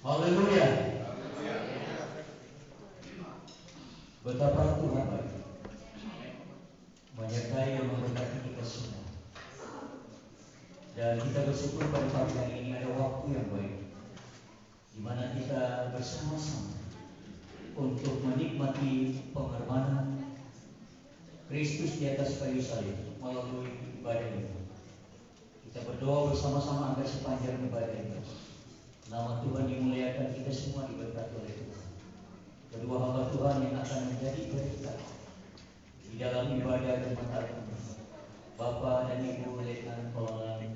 Haleluya. Betapa Tuhan baik, menyertai dan memberkati kita semua. Dan kita bersyukur pada pagi hari ini ada waktu yang baik, di mana kita bersama-sama untuk menikmati pengorbanan Kristus di atas kayu salib melalui ibadah ini. Kita berdoa bersama-sama agar sepanjang ibadah ini nama Tuhan dimuliakan, kita semua diberkati oleh Tuhan. Kedua hamba Tuhan yang akan menjadi berkat di dalam ibadah Jumat Agung, Bapak dan Ibu Letnan Kolonel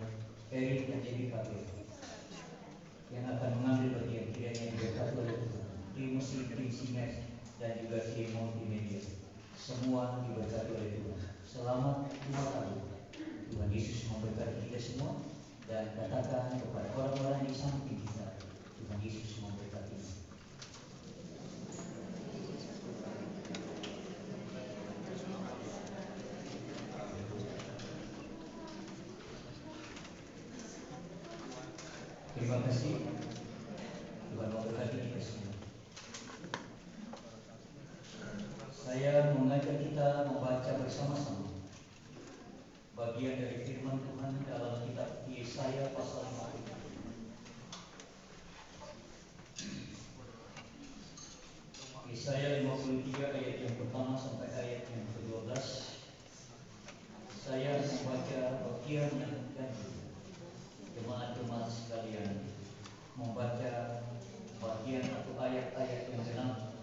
Erik dan Debbie Kabel, yang akan mengambil bagian kiranya diberkati oleh Tuhan. Tim musik, tim singers, dan juga tim multimedia, semua diberkati oleh Tuhan. Selamat Jumat Agung. Tuhan Yesus memberkati kita semua, dan katakan kepada orang-orang di samping kita, Tuhan Yesus memberkati. Terima kasih. Tuhan memberkati kita semua. Saya mengajak kita membaca bersama-sama bagian dari firman Tuhan dalam kitab Yesaya pasal 50. Yesaya 53 ayat yang pertama sampai ayat yang ke-12. Saya membaca bagian yang ganjil. Jemaat-jemaat sekalian membaca bagian atau ayat-ayat yang genap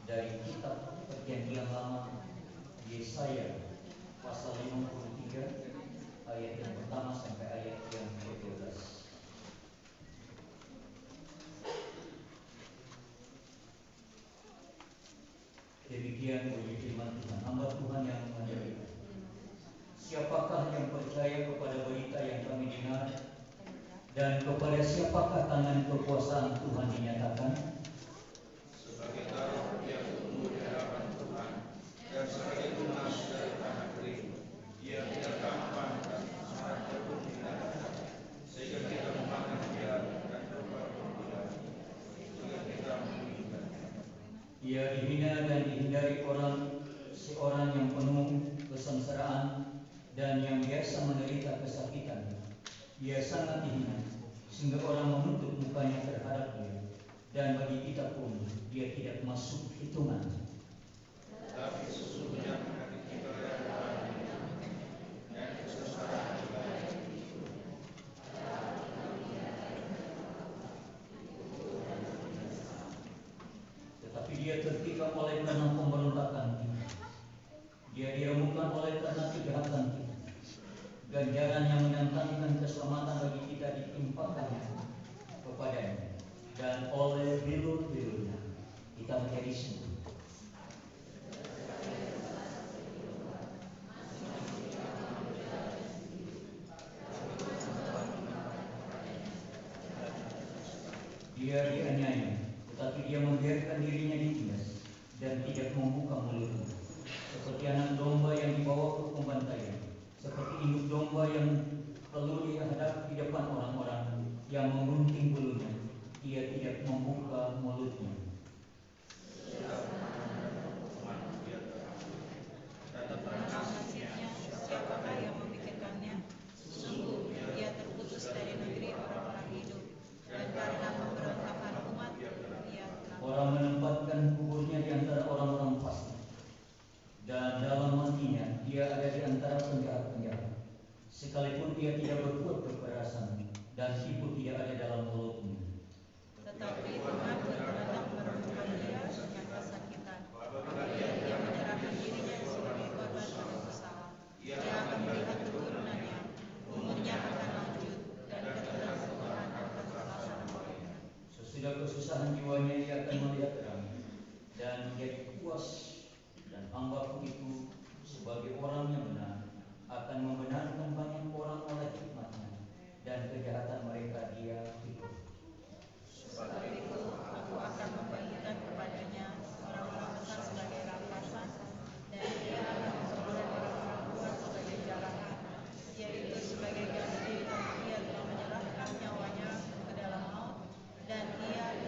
dari kitab Perjanjian Lama Yesaya pasal 53 ayat yang pertama sampai ayat yang ke-12. Demikian bunyi firman Tuhan. Hamba Tuhan yang menjadi, siapakah yang percaya kepada berita yang kami dengar, dan kepada siapakah tangan kekuasaan Tuhan dinyatakan? Sebagai tanah yang tumbuh di hadapan Tuhan, dan sebagai tunas dari tanah kering, Dia tidak gampang dan seratnya pun tidak ada, sehingga kita memakan dia dan berbuat sehingga kita menginginkan. Ia dihina dan dihindari seorang yang penuh kesengsaraan dan yang biasa menderita kesakitan. Ia sangat dihina sehingga orang menutup mukanya terhadap dia, dan bagi kita pun dia tidak masuk hitungan. Tetapi sesungguhnya hati kita adalah dan kesengsaraan juga. Tetapi dia tertikam oleh karena pemberontakan kita, dia diremukkan oleh karena kejahatan kita. Ganjaran yang mendatangkan keselamatan bagi kita ditimpakannya kepadanya, dan oleh bilur-bilurnya kita menjadi sembuh. Dia dianiaya, tetapi dia membiarkan dirinya ditindas dan tidak membuka mulutnya. Seperti anak domba yang dibawa ke pembantaian, seperti induk domba yang perlu dihadap di depan orang-orang yang menggunting bulunya, ia tidak membuka mulutnya. Siapakah yang memikirkannya? Sungguh ia terputus dari negeri orang-orang hidup, dan karena pemberontakan umat ia telah. Orang menempatkan kuburnya di antara orang-orang fasik, dan dalam matinya ia ada di antara penjahat-penjahat. Sekalipun ia tidak berbuat kekerasan, dan tipu tidak ada dalam mulutnya. Tetapi Tuhan berkehendak meremukkan dia dengan kesakitan. Dia menyerahkan dirinya sebagai korban bersalah. Dia akan melihat keturunannya, umurnya akan lanjut, dan keturunan Tuhan akan terlaksana olehnya. Sesudah kesusahan jiwanya ia akan melihat terang, dan menjadi puas. Dan hambaku itu sebagai orang yang benar akan membenarkan banyak orang oleh hikmatnya, dan kejahatan mereka dia ikut. Sebab itu aku akan membagikan kepadanya orang-orang besar sebagai rampasan, dan dia akan memperoleh orang-orang kuat sebagai jarahan, yaitu sebagai ganti. Ia telah menyerahkan nyawanya ke dalam maut, dan ia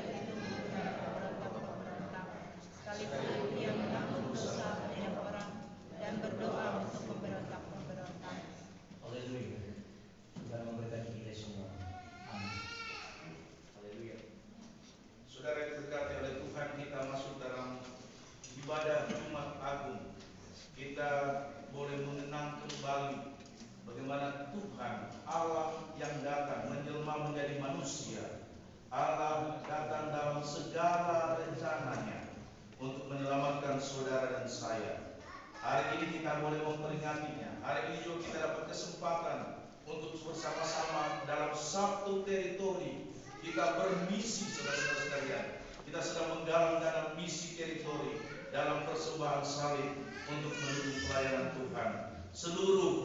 Tuhan, Allah yang datang menjelma menjadi manusia. Allah datang dalam segala rencananya untuk menyelamatkan saudara dan saya. Hari ini kita boleh memperingatinya. Hari ini juga kita dapat kesempatan untuk bersama-sama dalam satu teritori. Kita bermisi, saudara-saudara sekalian. Kita sedang menggalang dana misi teritori dalam persembahan salib untuk mendukung pelayanan Tuhan. Seluruh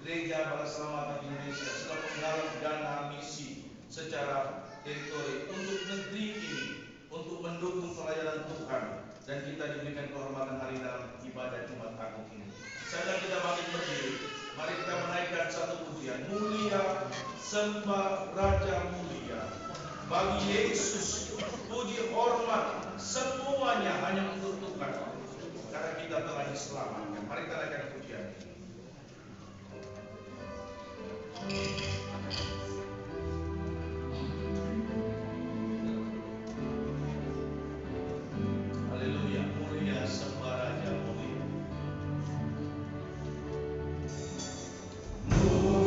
gereja Berkeselamatan Indonesia sedang menggalang dana misi secara teritori untuk negeri ini, untuk mendukung pelayanan Tuhan, dan kita diberikan kehormatan hari dalam ibadah Jumat Agung ini. Saya kita bangkit berdiri. Mari kita menaikkan satu pujian. Mulia, sembah Raja mulia. Bagi Yesus, puji hormat semuanya hanya untuk Tuhan. Karena kita telah diselamatkan. Mari kita naikkan pujian ini. Haleluya, mulia sembah Raja mulia. Mulia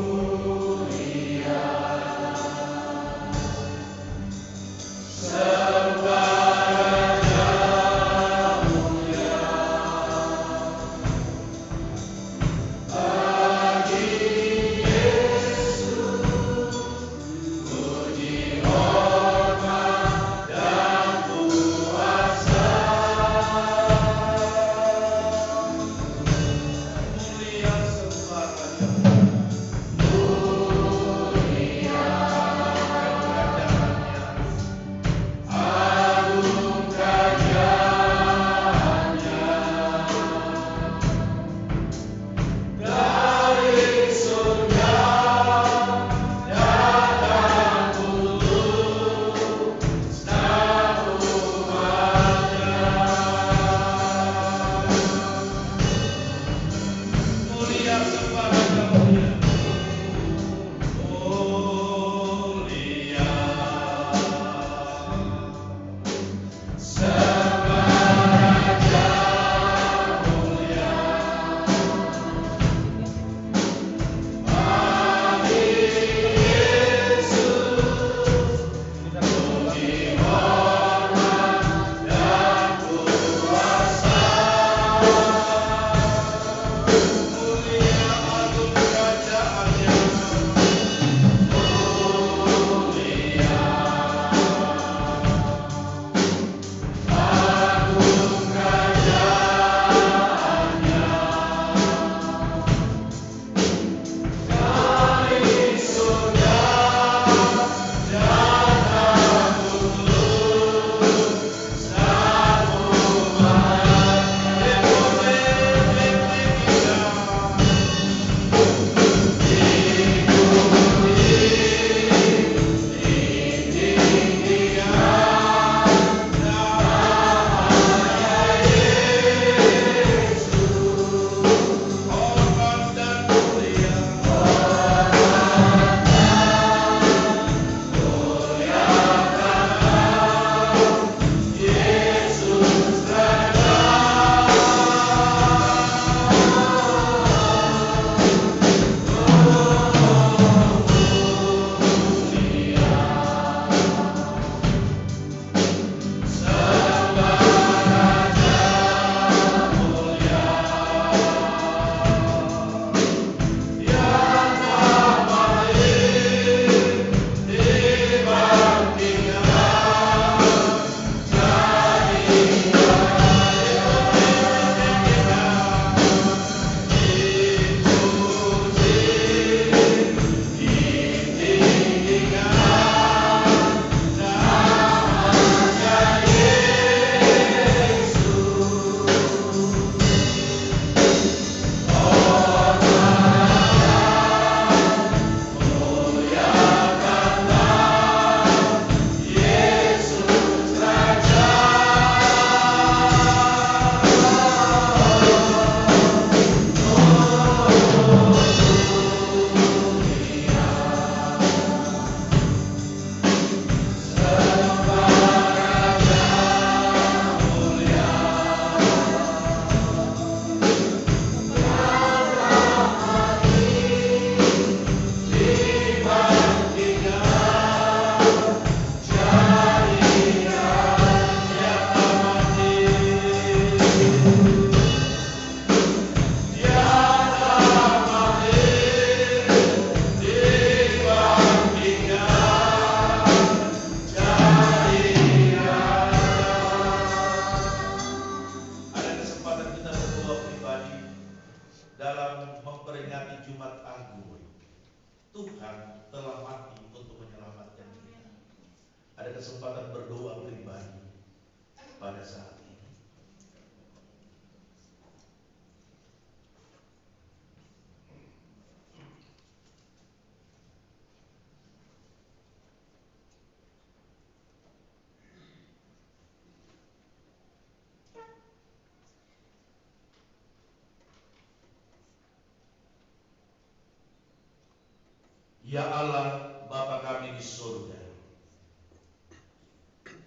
Ya Allah, Bapa kami di surga,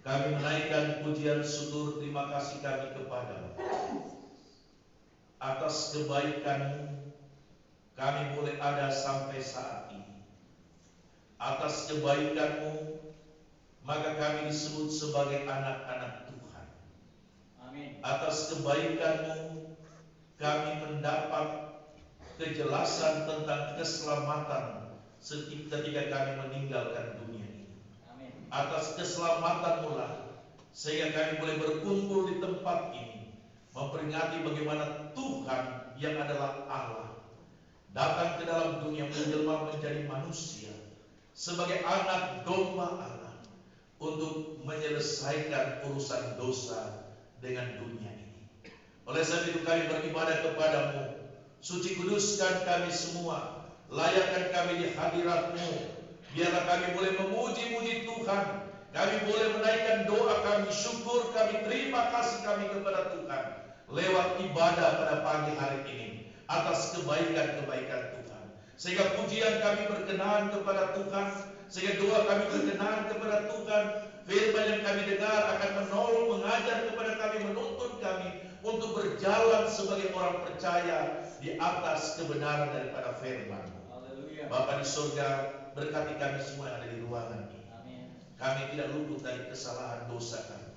kami menaikkan pujian syukur terima kasih kami kepadamu atas kebaikan-Mu. Kami boleh ada sampai saat ini. Atas kebaikan-Mu, maka kami disebut sebagai anak-anak Tuhan. Amin. Atas kebaikan-Mu, kami mendapat kejelasan tentang keselamatan ketika kami meninggalkan dunia ini. Amin. Atas keselamatan-Mu lah sehingga kami boleh berkumpul di tempat ini, memperingati bagaimana Tuhan yang adalah Allah datang ke dalam dunia, menjelma menjadi manusia sebagai anak domba Allah untuk menyelesaikan urusan dosa dengan dunia ini. Oleh sebab itu kami beribadah kepadamu. Suci kuduskan kami semua, layakkan kami di hadirat-Mu. Biarlah kami boleh memuji-muji Tuhan, kami boleh menaikkan doa kami, syukur kami, terima kasih kami kepada Tuhan lewat ibadah pada pagi hari ini atas kebaikan-kebaikan Tuhan. Sehingga pujian kami berkenan kepada Tuhan, sehingga doa kami berkenan kepada Tuhan. Firman yang kami dengar akan menolong, mengajar kepada kami, menuntun kami untuk berjalan sebagai orang percaya di atas kebenaran daripada firman. Haleluya. Bapa di surga, berkati kami semua yang ada di ruangan ini. Amin. Kami tidak luput dari kesalahan dosa kami.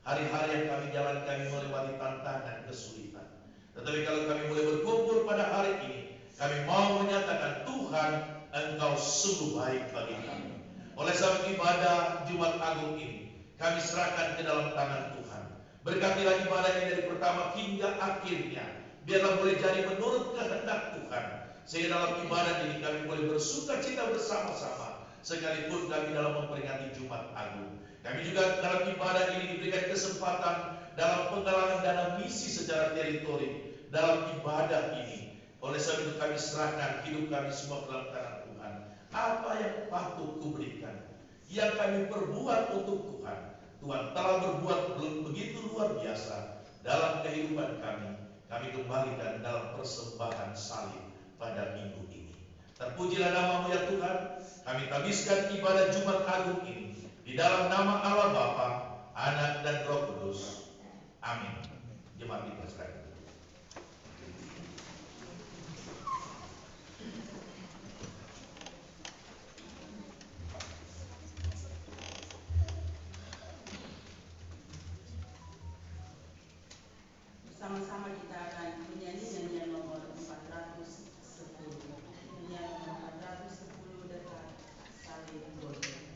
Hari-hari yang kami jalan, kami melewati tantangan kesulitan. Tetapi kalau kami boleh berkumpul pada hari ini, kami mau menyatakan Tuhan, Engkau sungguh baik bagi kami. Oleh sebab ibadah Jumat Agung ini, kami serahkan ke dalam tangan Tuhan. Berkatilah ibadah ini dari pertama hingga akhirnya. Biarlah boleh jadi menurut kehendak Tuhan. Sehingga dalam ibadah ini kami boleh bersuka cita bersama-sama, sekalipun kami dalam memperingati Jumat Agung. Kami juga dalam ibadah ini diberikan kesempatan dalam penggalangan dana misi secara teritori dalam ibadah ini. Oleh sebab itu kami serahkan hidup kami semua ke dalam tangan Tuhan. Apa yang patut kuberikan, yang kami perbuat untuk Tuhan, Tuhan telah berbuat begitu luar biasa dalam kehidupan kami. Kami kembalikan dalam persembahan salib pada minggu ini. Terpujilah nama-Mu ya Tuhan. Kami habiskan ibadah Jumat Agung ini di dalam nama Allah Bapa, Anak dan Roh Kudus. Amin. Jemaat dipersilakan. Bersama-sama kita akan menyanyi nyanyian nomor 410. Nyanyian nomor 410, dekat salib Golgota.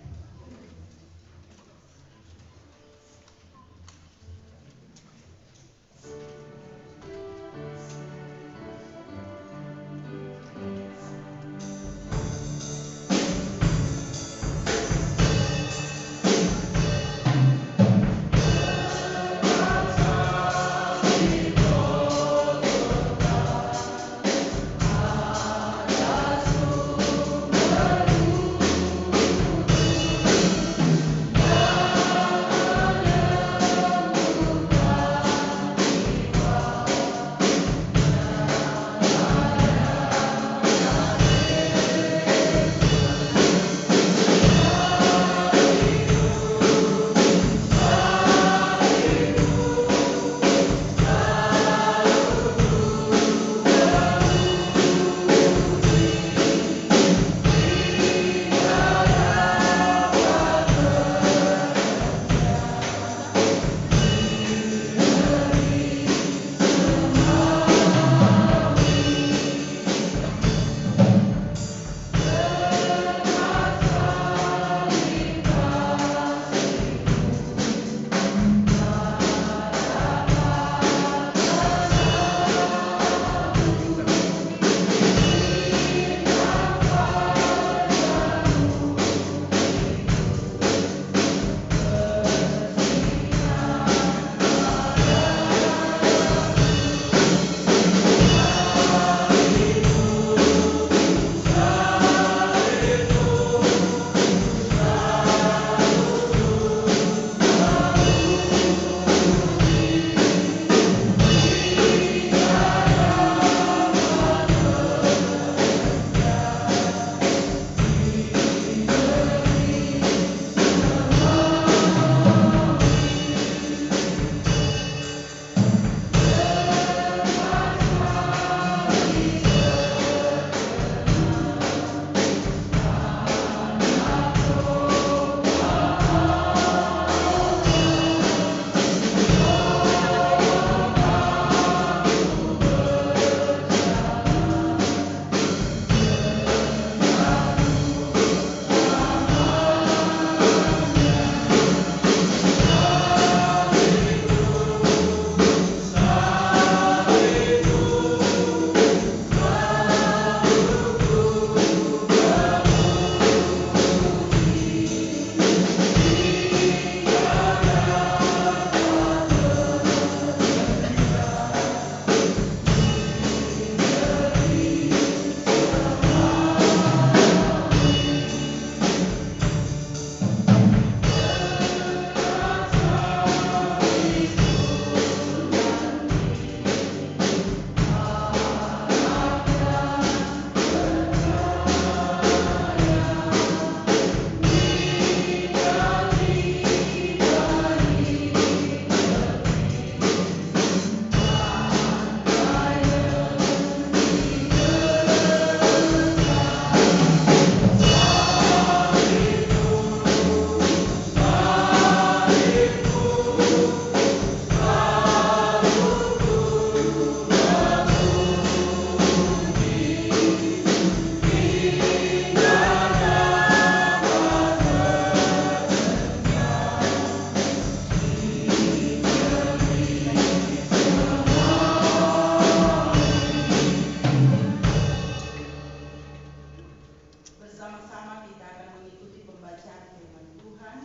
Bersama-sama kita akan mengikuti pembacaan firman Tuhan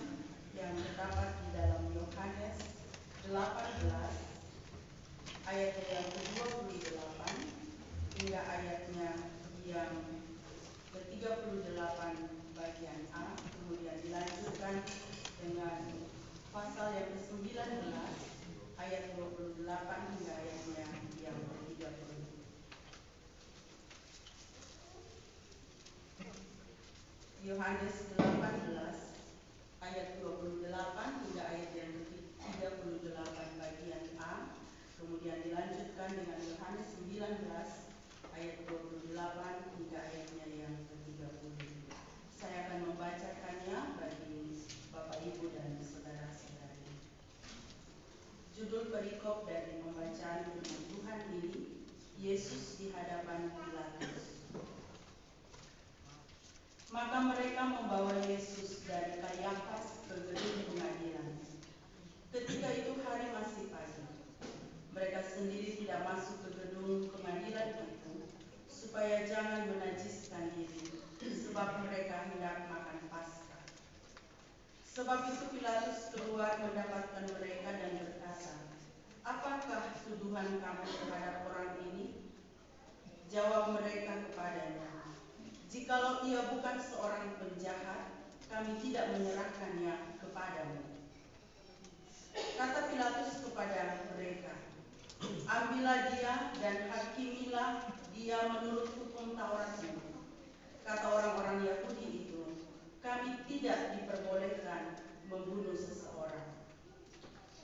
yang terdapat di dalam Yohanes 18 ayatnya yang ke-28 hingga ayatnya yang ke-38 bagian A, kemudian dilanjutkan dengan pasal yang ke-19 ayat 28 hingga ayatnya yang ke-30. Yohanes 18 ayat 28 hingga ayat yang ke-38 bagian A, kemudian dilanjutkan dengan Yohanes 19 ayat 28 hingga ayatnya yang ke-30. Saya akan membacakannya bagi Bapak Ibu dan saudara-saudari. Judul perikop dari pembacaan firman Tuhan ini, Yesus di hadapan Pilatus. Maka mereka membawa Yesus dari Kayafas ke gedung pengadilan. Ketika itu hari masih pagi. Mereka sendiri tidak masuk ke gedung pengadilan itu, supaya jangan menajiskan diri, sebab mereka hendak makan Paskah. Sebab itu Pilatus keluar mendapatkan mereka dan berkata, "Apakah tuduhan kamu terhadap orang ini?" Jawab mereka kepadanya, "Jikalau ia bukan seorang penjahat, kami tidak menyerahkannya kepadamu." Kata Pilatus kepada mereka, "Ambillah dia dan hakimilah dia menurut hukum Tauratmu." Kata orang-orang Yahudi itu, "Kami tidak diperbolehkan membunuh seseorang."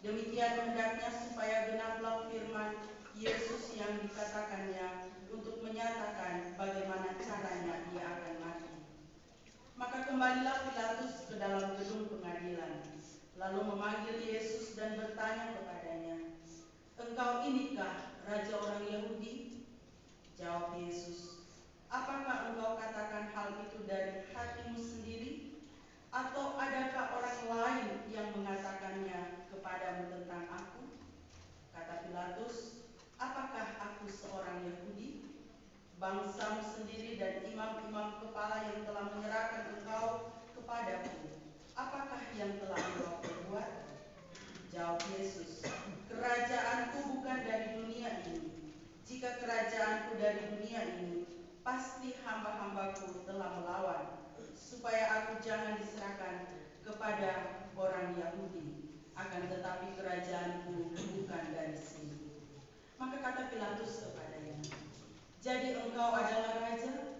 Demikian hendaknya supaya genaplah firman Yesus yang dikatakannya untuk menyatakan bagaimana caranya ia akan mati. Maka kembalilah Pilatus ke dalam gedung pengadilan, lalu memanggil Yesus dan bertanya kepadanya, "Engkau inikah raja orang Yahudi?" Jawab Yesus, "Apakah engkau katakan hal itu dari hatimu sendiri? Atau adakah orang lain yang mengatakannya kepadamu tentang aku?" Kata Pilatus, "Apakah aku seorang Yahudi? Bangsamu sendiri dan imam-imam kepala yang telah menyerahkan engkau kepadaku, apakah yang telah engkau perbuat?" Jawab Yesus, "Kerajaanku bukan dari dunia ini. Jika kerajaanku dari dunia ini, pasti hamba-hambaku telah melawan, supaya aku jangan diserahkan kepada orang Yahudi. Akan tetapi kerajaanku bukan dari sini." Maka kata Pilatus kepadanya, "Jadi engkau adalah raja?"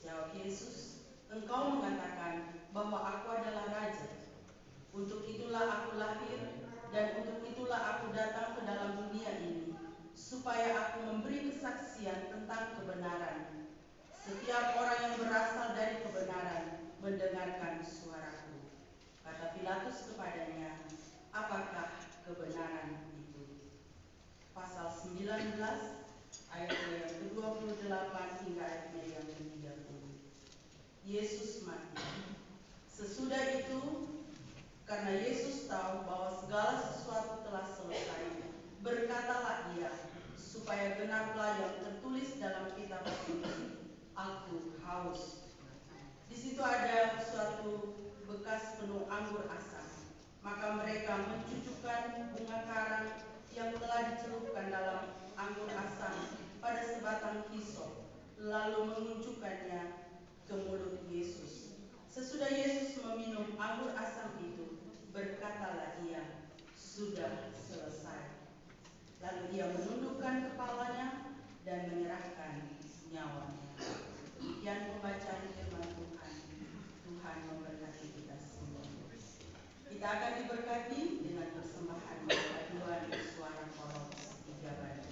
Jawab Yesus, "Engkau mengatakan bahwa aku adalah raja. Untuk itulah aku lahir dan untuk itulah aku datang ke dalam dunia ini, supaya aku memberi kesaksian tentang kebenaran. Setiap orang yang berasal dari kebenaran mendengarkan suaraku." Kata Pilatus kepadanya, "Apakah kebenaran itu?" Pasal 19 ayat yang ke-28 hingga ayatnya yang ke-30. Yesus mati. Sesudah itu, karena Yesus tahu bahwa segala sesuatu telah selesai, berkatalah ia, supaya genaplah yang tertulis dalam kitab ini, "Aku haus." Di situ ada suatu bekas penuh anggur asam. Maka mereka mencucukkan bunga karang yang telah dicelupkan dalam anggur asam pada sebatang hisop, lalu mengunjukkannya ke mulut Yesus. Sesudah Yesus meminum anggur asam itu, berkatalah ia, "Sudah selesai." Lalu ia menundukkan kepalanya dan menyerahkan nyawanya. Demikian pembacaan firman Tuhan. Tuhan memberkati kita semua. Kita akan diberkati dengan persembahan paduan suara koros 3 badan.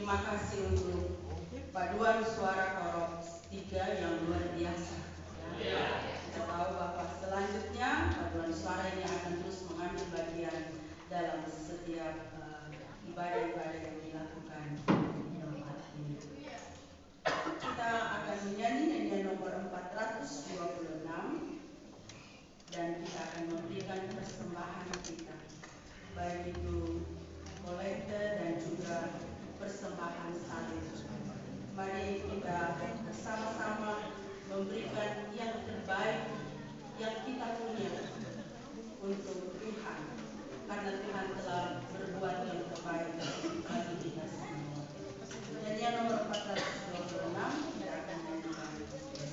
Terima kasih untuk paduan suara koros 3 yang luar biasa. Ya. Kita tahu bahwa selanjutnya paduan suara ini akan terus mengambil bagian dalam setiap ibadah-ibadah yang dilakukan di tempat ini. Kita akan menyanyi nyanyian nomor 426 dan kita akan memberikan persembahan kita, baik itu kolekte dan juga persembahan salib. Mari kita bersama-sama memberikan yang terbaik yang kita punya untuk Tuhan, karena Tuhan telah berbuat yang terbaik bagi kita semua. Nyanyian nomor 426 kita akan nyanyikan bersama.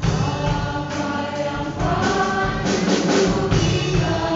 Apa yang paling ku ingat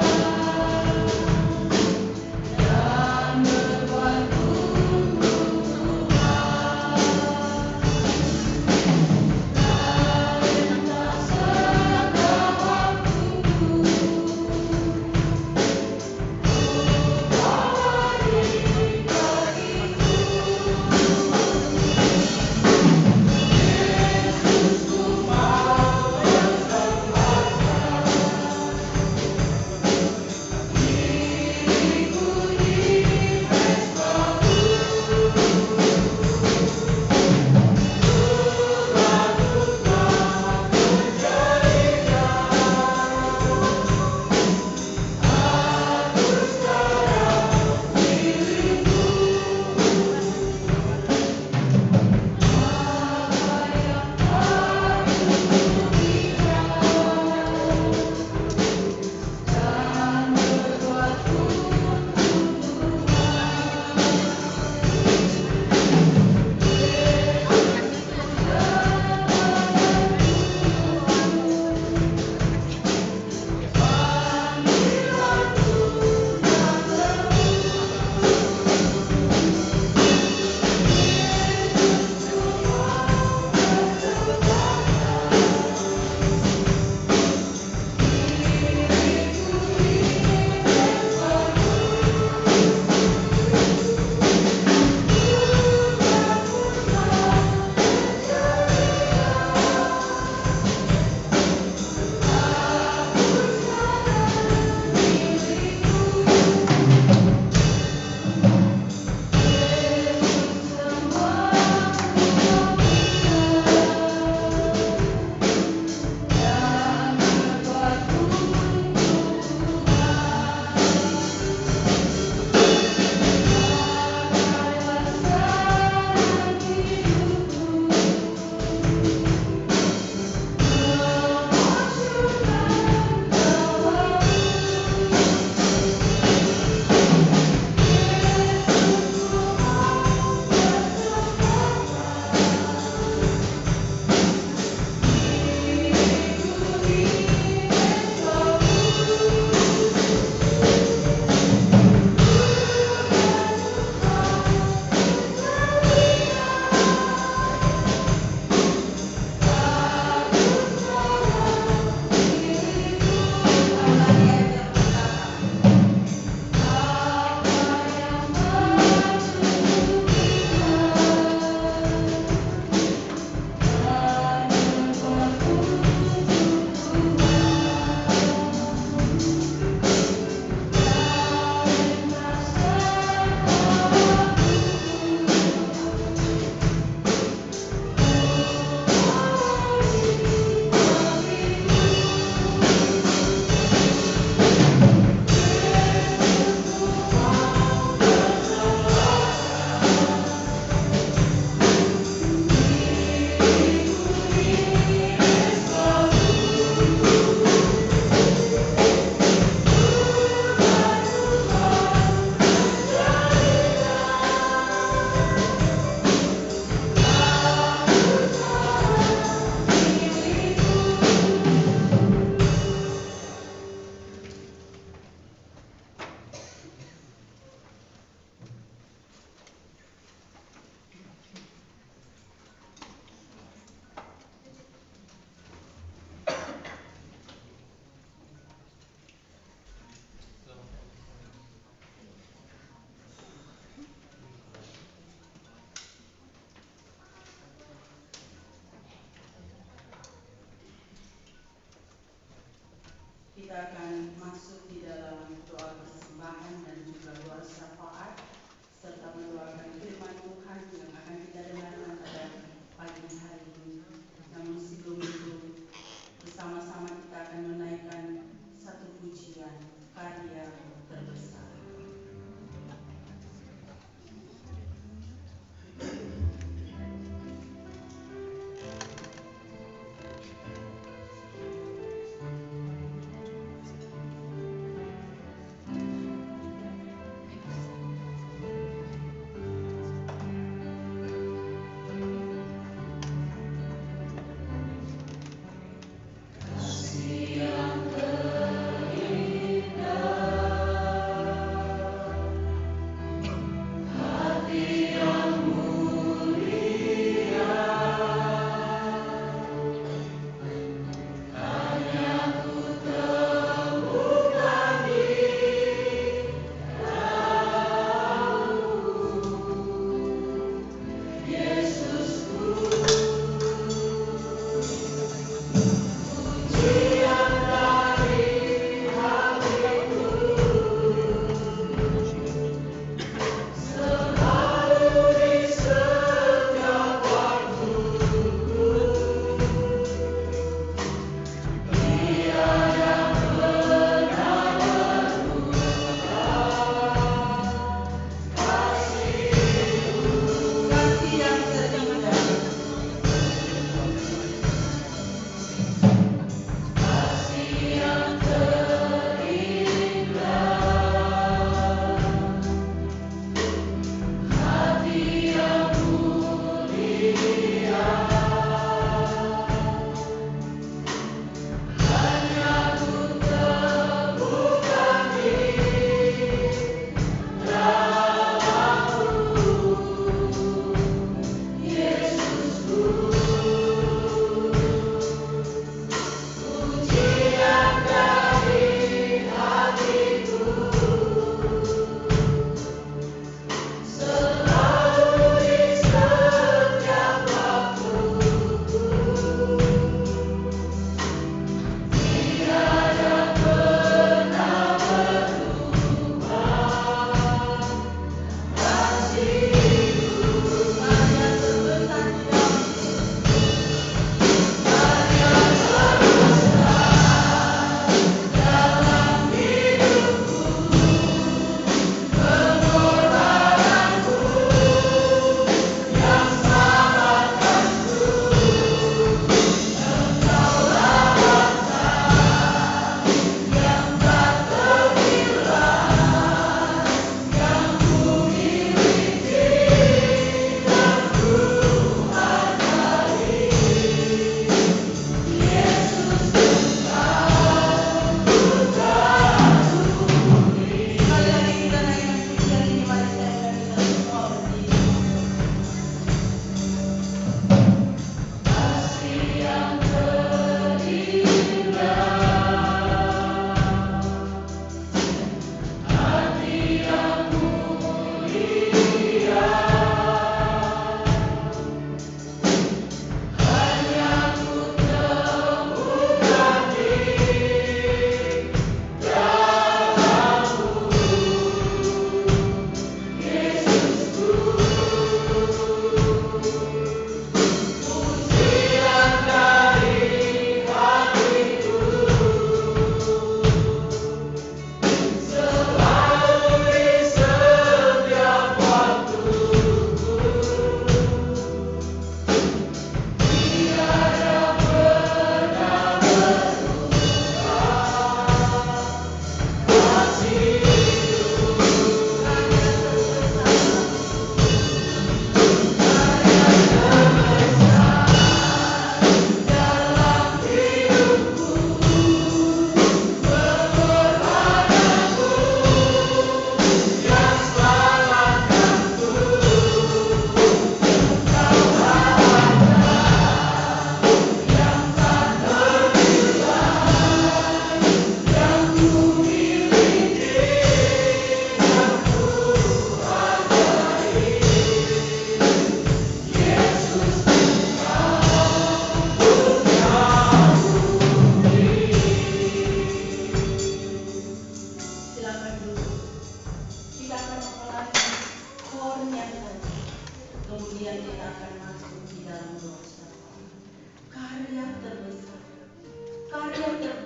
kita akan masuk di dalam doa persembahan dan juga doa syafaat serta mendoakan firman Tuhan yang akan kita dengarkan pada pagi hari ini. Namun sebelum itu, bersama-sama kita akan menaikkan satu pujian karya terbesar.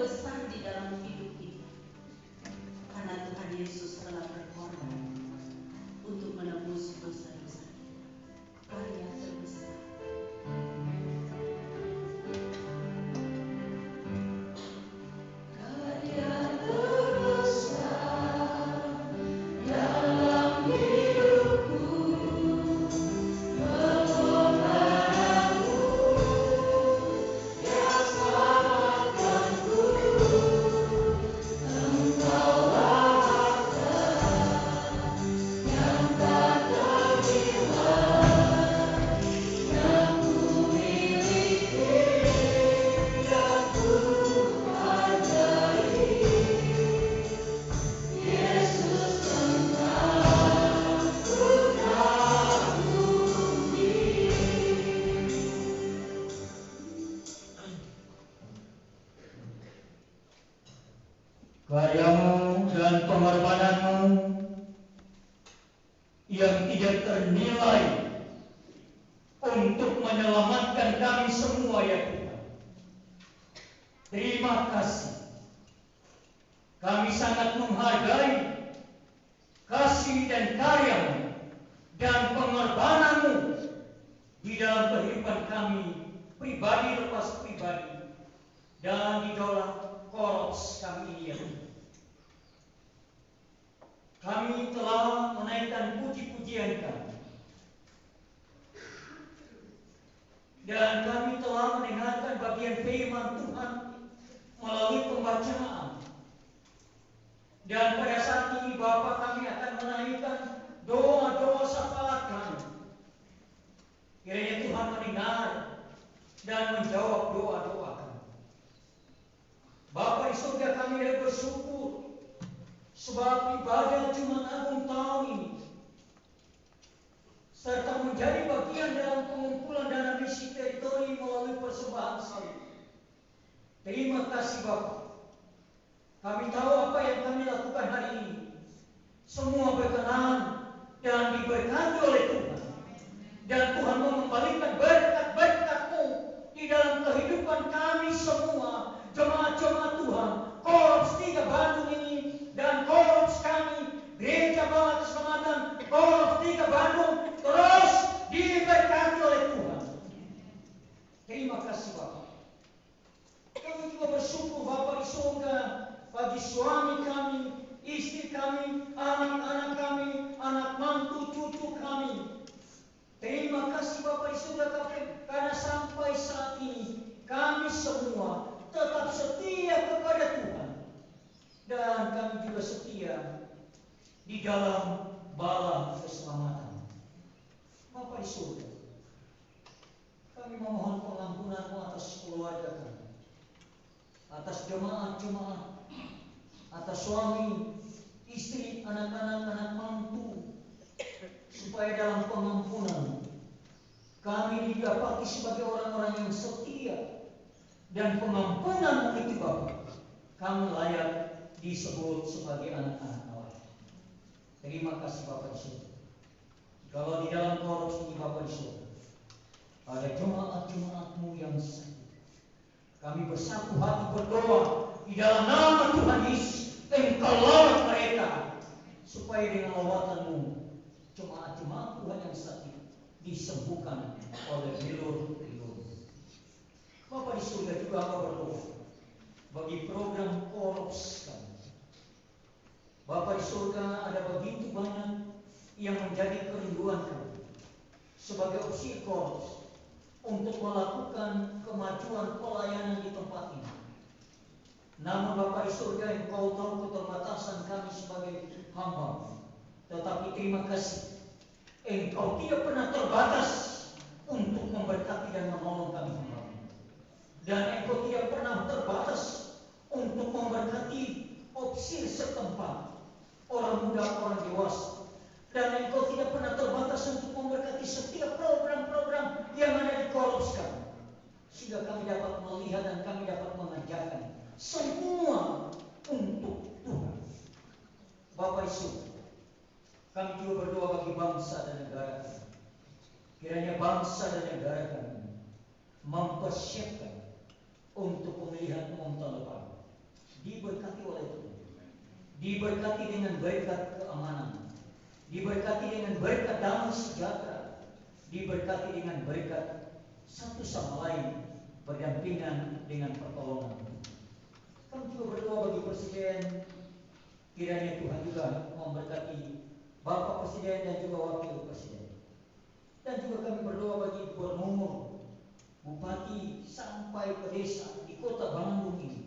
terbesar di dalam hidup kita. Karena Tuhan Yesus telah berkorban untuk menebus dosa-dosa kita. Karya terbesar. Karyamu dan pengorbananmu yang tidak ternilai untuk menyelamatkan kami semua ya Tuhan. Terima kasih. Kami sangat menghargai kasih dan karyamu dan pengorbananmu di dalam kehidupan kami pribadi lepas pribadi dan di dalam Korops kami ini ya Tuhan. Kami telah menaikkan puji-pujian kami. Dan kami telah mendengarkan bagian firman Tuhan melalui pembacaan. Dan pada saat ini Bapa, kami akan menaikkan doa-doa syafaat kami. Kiranya Tuhan mendengar dan menjawab doa-doa kami. Bapa di surga, kami bersyukur sebab ibadah Jumat Agung tahun ini serta menjadi bagian dalam pengumpulan dana misi teritori melalui persembahan salib. Terima kasih Bapa. Kami tahu apa yang kami lakukan hari ini semua berkenan dan diberkati oleh Tuhan. Dan Tuhan mengembalikan berkat-berkat-Mu di dalam kehidupan kami semua, jemaat-jemaat Tuhan, Korops 3 Bandung ini dan Korops kami, Gereja Bala Keselamatan, Korops 3 Bandung, terus diberkati oleh Tuhan. Terima kasih Bapak. Kami juga bersyukur Bapak di surga bagi suami kami, istri kami, anak-anak kami, anak mantu, cucu kami. Terima kasih Bapak di surga karena sampai saat ini kami semua tetap setia kepada Tuhan. Dan kami juga setia di dalam bala keselamatan. Bapak di surga, kami memohon pengampunan-Mu atas keluarga kami, atas jemaat-jemaat, atas suami, istri, anak-anak, anak mantu, supaya dalam pengampunan kami didapati sebagai orang-orang yang setia, dan pengampunan itu Bapak, kami layak disebut sebagai anak-anak Allah. Terima kasih Bapak di surga. Kalau di dalam Korops ini Bapak di surga ada jemaat-jemaat-Mu yang sakit, kami bersatu hati berdoa di dalam nama Tuhan Yesus, Engkau lawat mereka supaya dengan lawatan-Mu jemaat-jemaat Tuhan yang sakit disembuhkan oleh bilur-bilur. Bapak di surga juga hamba berdoa bagi program Korops kami. Bapak di surga, ada begitu banyak yang menjadi kerinduan kami sebagai opsi Korops untuk melakukan kemajuan pelayanan di tempat ini. Namun Bapak di surga, Engkau tahu keterbatasan kami sebagai hamba. Tetapi terima kasih, Engkau tidak pernah terbatas untuk memberkati dan menolong kami hamba. Dan Engkau tidak pernah terbatas untuk memberkati opsi setempat, orang muda, orang dewasa. Dan Engkau tidak pernah terbatas untuk memberkati setiap program-program yang ada di Korops kami, sehingga kami dapat melihat dan kami dapat mengerjakan semua untuk Tuhan. Bapak Yesus, kami juga berdoa bagi bangsa dan negara kami. Kiranya bangsa dan negara kami mempersiapkan untuk pemilihan umum tahun depan. diberkati oleh Tuhan, diberkati dengan berkat keamanan, diberkati dengan berkat damai sejahtera, diberkati dengan berkat satu sama lain berdampingan dengan pertolongan. Kami juga berdoa bagi Presiden, kiranya Tuhan juga memberkati Bapak Presiden dan juga Wakil Presiden. Dan juga kami berdoa bagi gubernur, bupati sampai pedesa di kota Bandung ini.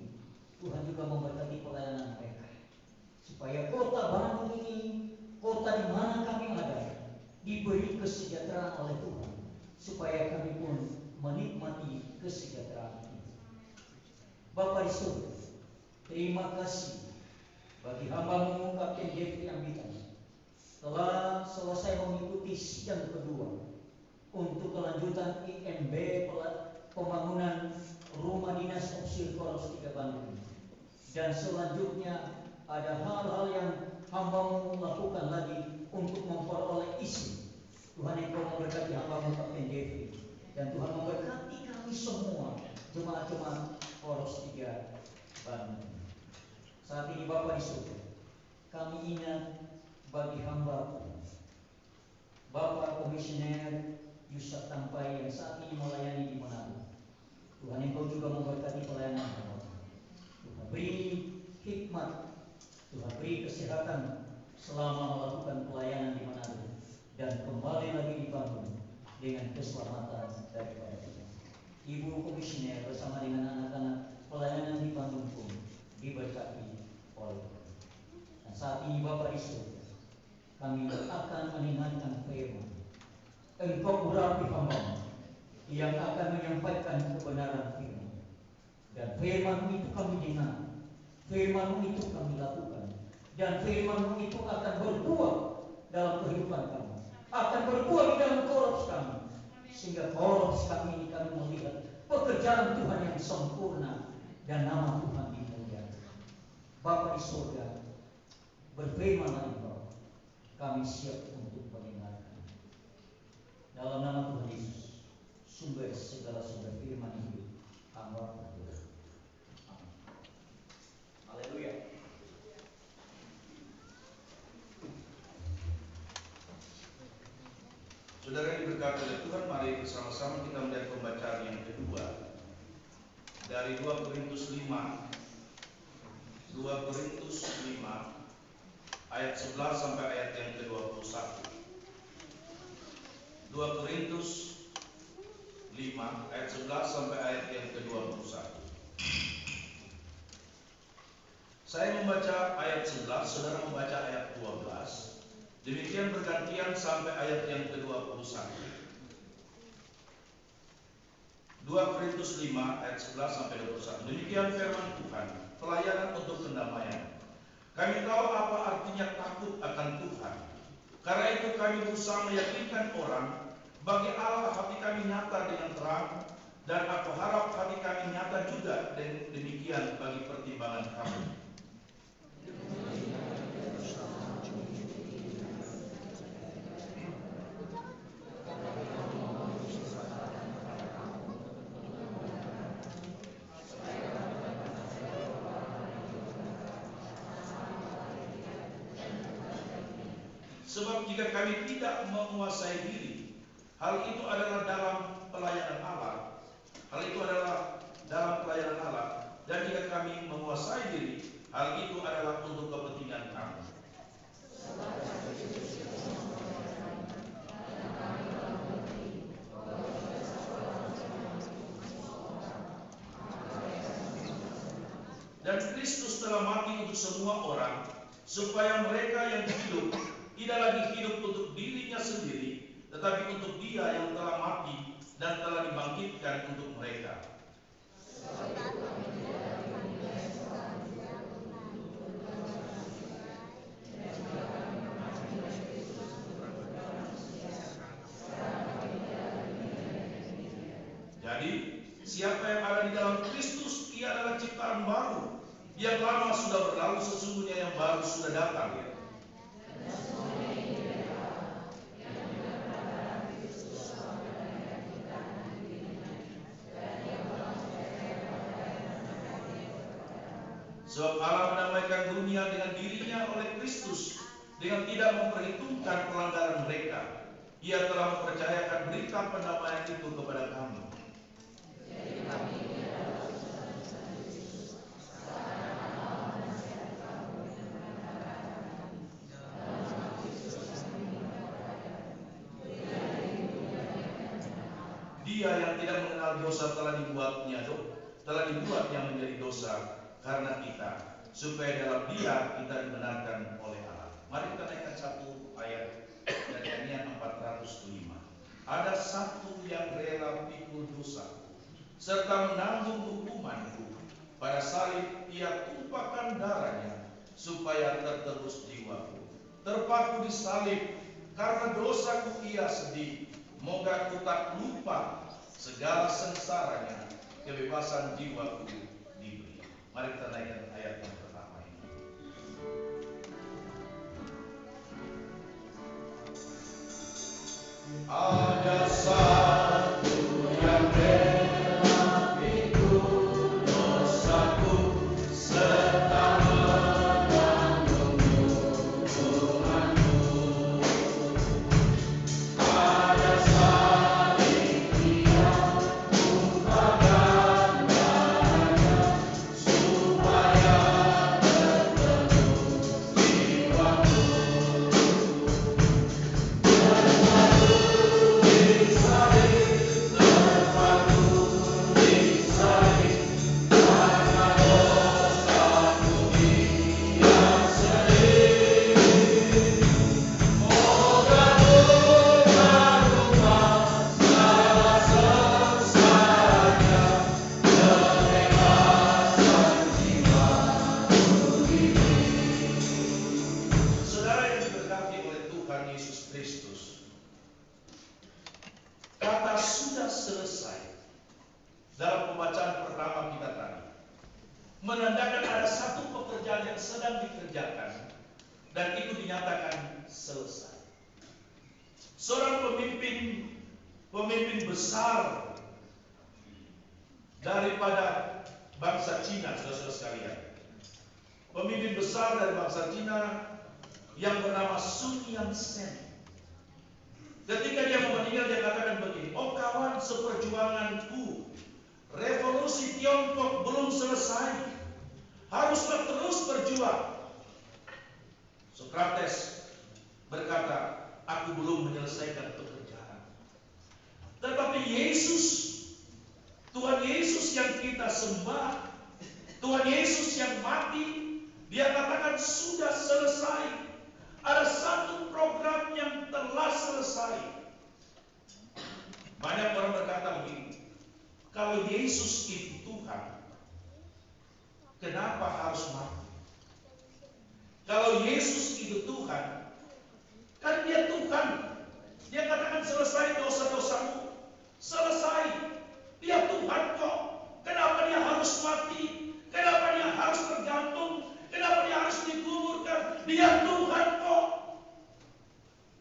Tuhan juga memberkati pelayanan mereka, supaya kota Bandung ini, kota di mana kami ada, diberi kesejahteraan oleh Tuhan, supaya kami pun menikmati kesejahteraan itu. Bapak di surga, terima kasih bagi hamba-Mu Kapten Jeffrey Ambitan telah selesai mengikuti sidang kedua untuk kelanjutan IMB pembangunan rumah dinas Opsil Koros 3 Bandung. Dan selanjutnya ada hal-hal yang hamba-Mu lakukan lagi untuk memperoleh izin. Tuhan Engkau memberkati hamba-Mu Kapten Jeffrey, dan Tuhan memberkati kami semua jemaat-jemaat Koros 3 Bandung. Saat ini Bapak di surga, kami ingat bagi hamba Bapak Komisioner Yusuf Tampai yang saat ini melayani di Manado. Tuhan Engkau juga memberkati pelayanan hamba. Tuhan beri hikmat, Tuhan beri kesehatan selama melakukan pelayanan di Manado, dan kembali lagi di Bandung dengan keselamatan daripada Tuhan. Ibu Komisioner bersama dengan anak-anak pelayanan di Bandung pun diberkati oleh Tuhan. Dan saat ini Bapak di surga, kami akan mendengarkan firman. Engkau urapi hamba yang akan menyampaikan kebenaran firman. Dan firman itu kami dengar, firman itu kami lakukan, dan firman itu akan berbuah dalam kehidupan kami, akan berbuah di dalam koros kami, sehingga koros kami ini kami melihat pekerjaan Tuhan yang sempurna dan nama Tuhan dimuliakan. Bapa di surga, berfirmanlah Engkau, kami siap untuk mendengarkan. Dalam nama Tuhan Yesus, sumber segala sumber firman hidup, hamba berdoa. Amin. Haleluya. Saudara yang diberkati oleh Tuhan, mari bersama-sama kita melihat pembacaan yang kedua dari 2 Korintus 5 ayat 11 sampai ayat yang ke-21. 2 Korintus 5 ayat 11 sampai ayat yang ke-21. Saya membaca ayat 11, saudara membaca ayat 12. Demikian bergantian sampai ayat yang ke-21. 2 Korintus 5 ayat 11 sampai 21. Demikian firman Tuhan, pelayanan untuk pendamaian. Kami tahu apa artinya takut akan Tuhan. Karena itu kami berusaha meyakinkan orang, bagi Allah hati kami nyata dengan terang, dan aku harap hati kami nyata juga dan demikian bagi pertimbangan kami. Sebab jika kami tidak menguasai diri, hal itu adalah dalam pelayanan Allah. Dan jika kami menguasai diri, hal itu adalah untuk kepentingan kami. Dan Kristus telah mati untuk semua orang, supaya mereka yang hidup tidak lagi hidup untuk dirinya sendiri, tetapi untuk Dia yang telah mati dan telah dibangkitkan untuk mereka. Jadi, siapa yang ada di dalam Kristus, ia adalah ciptaan baru. Yang lama sudah berlalu, sesungguhnya yang baru sudah datang. Sebab Allah mendamaikan dunia dengan dirinya oleh Kristus, dengan tidak memperhitungkan pelanggaran mereka. Ia telah mempercayakan berita pendamaian itu kepada kami. Dia yang tidak mengenal dosa telah dibuatnya menjadi dosa karena kita, supaya dalam Dia kita dibenarkan oleh Allah. Mari kita naikkan satu ayat dari ayat 405. Ada satu yang rela pikul dosaku serta menanggung hukumanku. Pada salib Ia tumpahkan darahnya supaya tertebus jiwaku. Terpaku di salib karena dosaku Ia sedih. Moga ku tak lupa segala sengsaranya, kebebasan jiwaku diberi. Mari kita naikkan ayat yang pertama ini. Ada satu yang rela pikul dosaku serta menanggung hukumanku. Pada salib Dia tumpahkan darahnya supaya tertebus jiwaku. Saudara yang diberkati oleh Tuhan Yesus Kristus, kata sudah selesai dalam pembacaan pertama kita tadi menandakan ada satu pekerjaan yang sedang dikerjakan dan itu dinyatakan selesai. Seorang pemimpin besar daripada bangsa Cina, saudara-saudara sekalian. Pemimpin besar dari bangsa Cina yang bernama Sun Yat-sen. Ketika dia mau meninggal, dia katakan begini, "Oh kawan seperjuanganku, revolusi Tiongkok belum selesai, haruslah terus berjuang." Sokrates berkata, "Aku belum menyelesaikan pekerjaan." Tetapi Yesus, Tuhan Yesus yang kita sembah, Tuhan Yesus yang mati, Dia katakan sudah selesai. Ada satu program yang telah selesai. Banyak orang berkata begini, kalau Yesus itu Tuhan, kenapa harus mati? Kalau Yesus itu Tuhan, kan Dia Tuhan. Dia katakan selesai dosa-dosamu. Selesai. Dia Tuhan kok. Kenapa Dia harus mati? Kenapa Dia harus tergantung? Kenapa Dia harus dikuburkan? Dia Tuhan kok.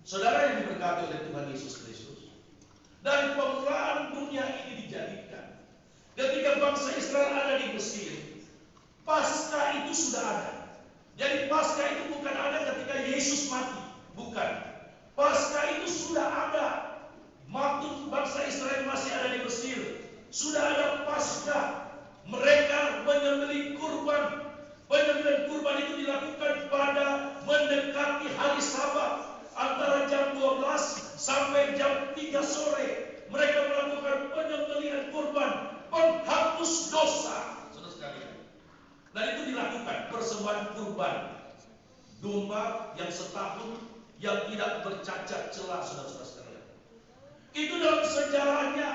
Saudara yang diberkati oleh Tuhan Yesus Kristus, dari permulaan dunia ini dijadikan. Ketika bangsa Israel ada di Mesir, Paskah itu sudah ada. Jadi Paskah itu bukan ada ketika Yesus mati, bukan. Paskah itu sudah ada. Waktu bangsa Israel masih ada di Mesir, sudah ada Paskah. Mereka menyembelih kurban. Penyembelihan kurban itu dilakukan pada mendekati hari Sabat, antara jam 12 sampai jam 3 sore. Mereka melakukan penyembelihan kurban, penghapus dosa. Saudara sekalian, dan itu dilakukan persembahan kurban domba yang setahun yang tidak bercacat celah, saudara-saudara sekalian. Itu dalam sejarahnya,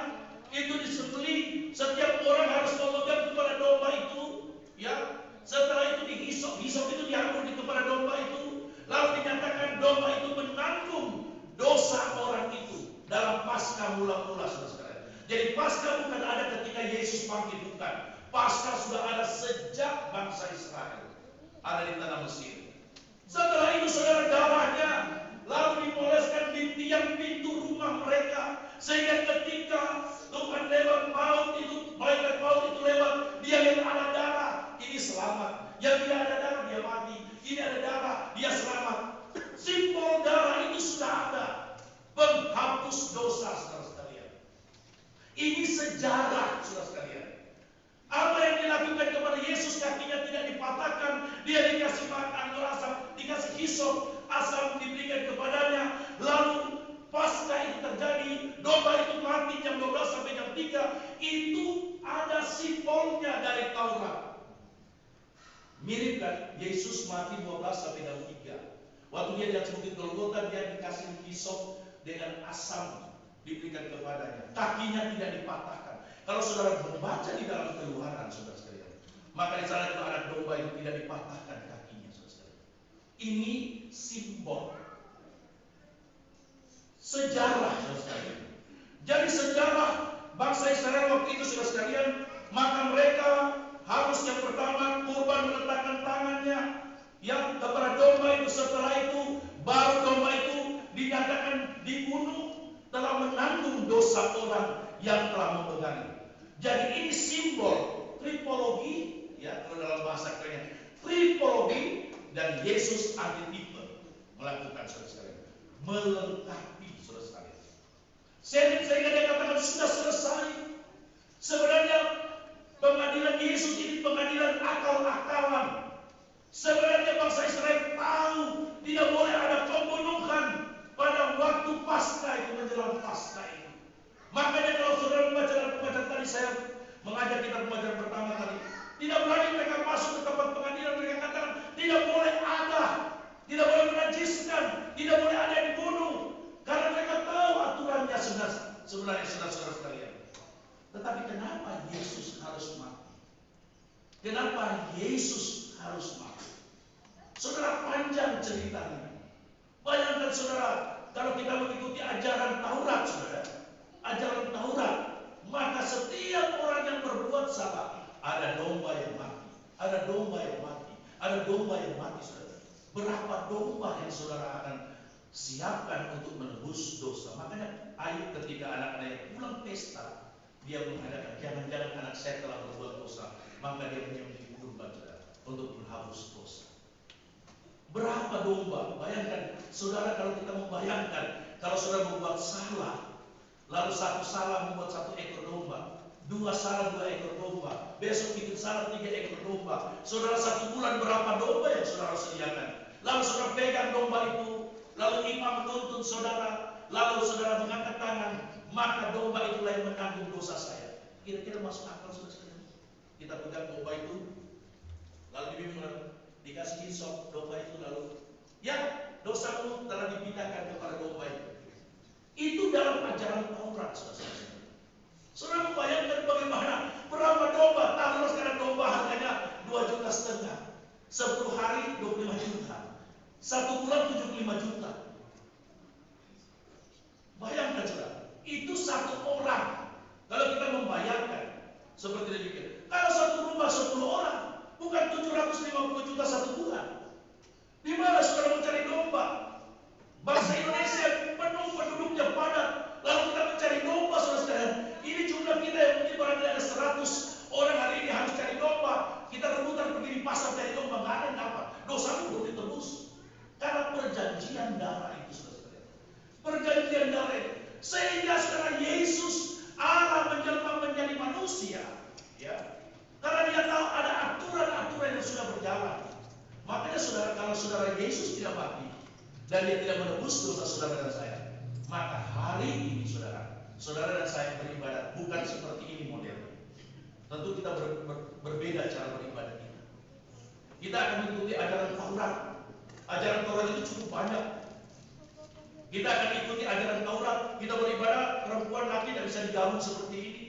itu disembelih. Setiap orang harus memegang kepada domba itu, ya. Setelah itu dihisap itu diambil kepada domba itu, lalu dinyatakan domba itu menanggung dosa orang itu dalam Paskah mula-mula, saudara sekalian. Jadi Paskah bukan ada ketika Yesus mati, bukan. Paskah sudah ada sejak bangsa Israel ada di tanah Mesir. Setelah itu saudara, darahnya lalu dipoleskan di tiang pintu rumah mereka, sehingga ketika Tuhan lewat maut itu, malaikat maut itu lewat, dia lihat ada darah, ini selamat. Yang Ini sejarah, saudara sekalian. Apa yang dilakukan kepada Yesus, kakinya tidak dipatahkan, dia dikasih makan asam, dikasih hisop, asam diberikan kepadanya. Lalu pasca itu terjadi, domba itu mati jam 12 sampai jam 3. Itu ada simbolnya dari Taurat. Mirip kan? Yesus mati 12 sampai jam 3. Waktu dia di atas bukit Golgota, dia dikasih hisop dengan asam diberikan kepadanya. Kakinya tidak dipatahkan. Kalau saudara membaca di dalam Keluaran, saudara sekalian, maka di sana itu anak domba itu tidak dipatahkan kakinya, saudara sekalian. Ini simbol sejarah, saudara sekalian. Jadi sejarah bangsa Israel waktu itu, saudara sekalian, maka mereka harus yang pertama kurban meletakkan tangannya yang kepada domba itu. Setelah itu baru domba itu dinyatakan dibunuh, telah menanggung dosa orang yang telah memegang. Jadi ini simbol tripologi, ya, kalau dalam bahasa kerennya tripologi, dan Yesus antitipe melakukan, saudara sekalian, melengkapi, saudara sekalian. Sehingga dia katakan sudah selesai. Sebenarnya pengadilan Yesus ini pengadilan akal-akalan. Sebenarnya bangsa Israel tahu tidak boleh ada pembunuhan pada waktu Paskah itu, menjelang Paskah itu. Makanya kalau saudara membaca dalam pembacaan tadi, saya mengajak kita pembacaan pertama tadi, tidak berani mereka masuk ke tempat pengadilan. Mereka katakan tidak boleh ada, tidak boleh menajiskan, tidak boleh ada yang dibunuh, karena mereka tahu aturannya sebenarnya saudara-saudara sekalian. Tetapi kenapa Yesus harus mati? Kenapa Yesus harus mati? Saudara, panjang ceritanya. Bayangkan saudara, kalau kita mengikuti ajaran Taurat, saudara, ajaran Taurat, maka setiap orang yang berbuat salah, ada domba yang mati, ada domba yang mati, ada domba yang mati, saudara. Berapa domba yang saudara akan siapkan untuk menebus dosa? Makanya Ayub ketika anak-anaknya pulang pesta, dia mengadakan, jangan-jangan anak saya telah berbuat dosa, maka dia menyembelih kurban, saudara, untuk menghapus dosa. Berapa domba? Bayangkan, saudara, kalau kita membayangkan, kalau saudara membuat salah, lalu satu salah membuat 1 ekor domba, 2 salah 2 ekor domba, besok bikin salah 3 ekor domba. Saudara, 1 bulan berapa domba yang saudara sediakan? Lalu saudara pegang domba itu, lalu imam menuntun saudara, lalu saudara mengangkat tangan, maka domba itulah yang menanggung dosa saya. Kira-kira masuk akal, saudara sekalian? Kita pegang domba itu, lalu dibimbing, dikasih hisop domba itu, lalu ya, dosamu telah dipindahkan kepada domba itu. Itu dalam ajaran Taurat, saudara. Saudara membayangkan bagaimana berapa domba? Taruhlah sekarang domba harganya 2,5 juta, 10 hari 25 juta, 1 bulan 75 juta. Bayangkan, saudara, itu 1 orang. Kalau kita membayangkan seperti demikian, kalau 1 rumah 10 orang, bukan 750 juta 1 bulan. Di mana saudara mencari domba? Bangsa Indonesia penuh penduduknya padat, lalu kita mencari domba, saudara sekalian. Ini jumlah kita yang mungkin barangkali ada 100 orang hari ini harus cari domba. Kita rebutan pergi di pasar cari domba, nggak ada yang dapat. Dosamu belum ditebus. Karena perjanjian darah itu, saudara sekalian. Perjanjian darah itu. Sehingga sekarang Yesus Allah menjelma menjadi manusia, ya. Karena dia tahu ada aturan-aturan yang sudah berjalan. Makanya saudara, kalau saudara Yesus tidak mati dan dia tidak menebus dosa saudara dan saya, maka hari ini saudara dan saya beribadat bukan seperti ini modelnya. Tentu kita berbeda cara beribadat kita. Kita akan mengikuti ajaran Taurat. Ajaran Taurat itu cukup banyak. Kita akan ikuti ajaran Taurat. Kita beribadat, perempuan laki tidak bisa digabung seperti ini.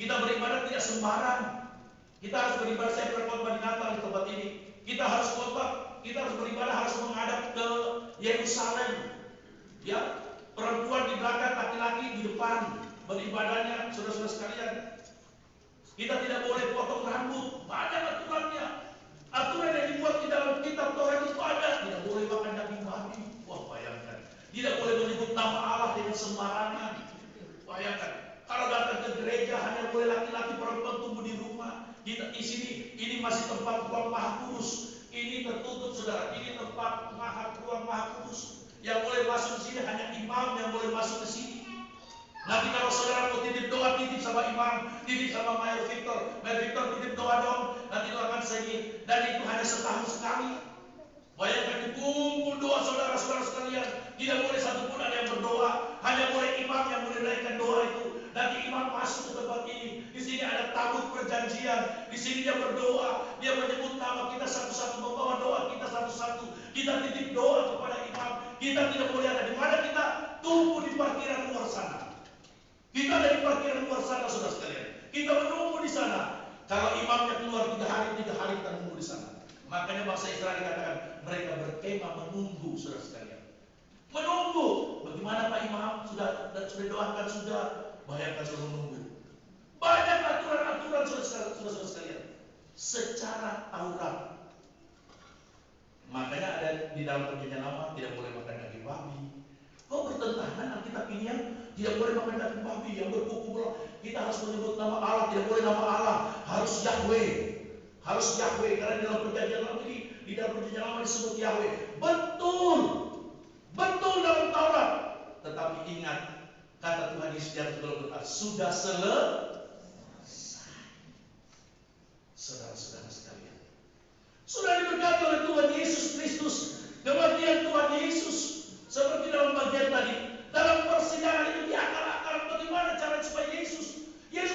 Kita beribadat tidak sembarang. Kita harus beribadah. Saya berkhotbah di Natal di tempat ini. Kita harus khotbah, kita harus beribadah, harus menghadap ke Yerusalem. Ya, perempuan di belakang, laki-laki di depan beribadahnya, saudara-saudara sekalian. Kita tidak boleh potong rambut, banyak aturannya. Aturan yang dibuat di dalam kitab Taurat itu ada. Tidak boleh makan daging babi. Wah, bayangkan. Tidak boleh menyebut nama Allah dengan sembarangan. Bayangkan. Kalau datang ke gereja hanya boleh laki-laki, perempuan tunggu di rumah. Kita di sini, ini masih tempat ruang Maha Kudus. Ini tertutup, saudara. Ini tempat ruang Maha Kudus. Yang boleh masuk ke sini hanya imam yang boleh masuk ke sini. Nanti kalau saudara mau titip doa, titip sama imam, titip sama Mayor Victor, titip doa dong. Nanti doakan saya. Dan itu hanya setahun sekali. Bayangkan dikumpul doa saudara-saudara sekalian. Tidak boleh satupun ada yang berdoa. Hanya boleh imam yang menunaikan doa itu. Nanti imam masuk ke tempat ini. Di sini ada tabut perjanjian. Di sini dia berdoa. Dia menyebut nama kita satu-satu, membawa doa kita satu-satu. Kita titip doa kepada imam. Kita tidak boleh ada di mana kita tunggu di parkiran luar sana. Kita ada di parkiran luar sana, saudara sekalian. Kita menunggu di sana. Kalau imamnya keluar 3 hari kita menunggu di sana. Makanya bangsa Israel dikatakan mereka berkemah menunggu, saudara sekalian. Menunggu. Bagaimana Pak Imam? Sudah doakan sudah. Bayangkan sudah menunggu. Banyak aturan-aturan saudara sekalian. Secara Taurat. Makanya ada di dalam perjanjian lama tidak boleh makan daging babi. Kok bertentangan Alkitab ini yang tidak boleh makan daging babi yang berkuku. Kita harus menyebut nama Allah, tidak boleh nama Allah, harus Yahweh. Harus Yahweh, karena di dalam perjanjian lama ini, di dalam perjanjian lama disebut Yahweh. Betul dalam Taurat. Tetapi ingat, kata Tuhan Yesus di atas Golgota, sudah selesai. Saudara-saudara sekalian, sudah diberkati oleh Tuhan Yesus Kristus. Kematian Tuhan Yesus, seperti dalam bagian tadi, dalam persidangan itu diakal-akal bagaimana cara supaya Yesus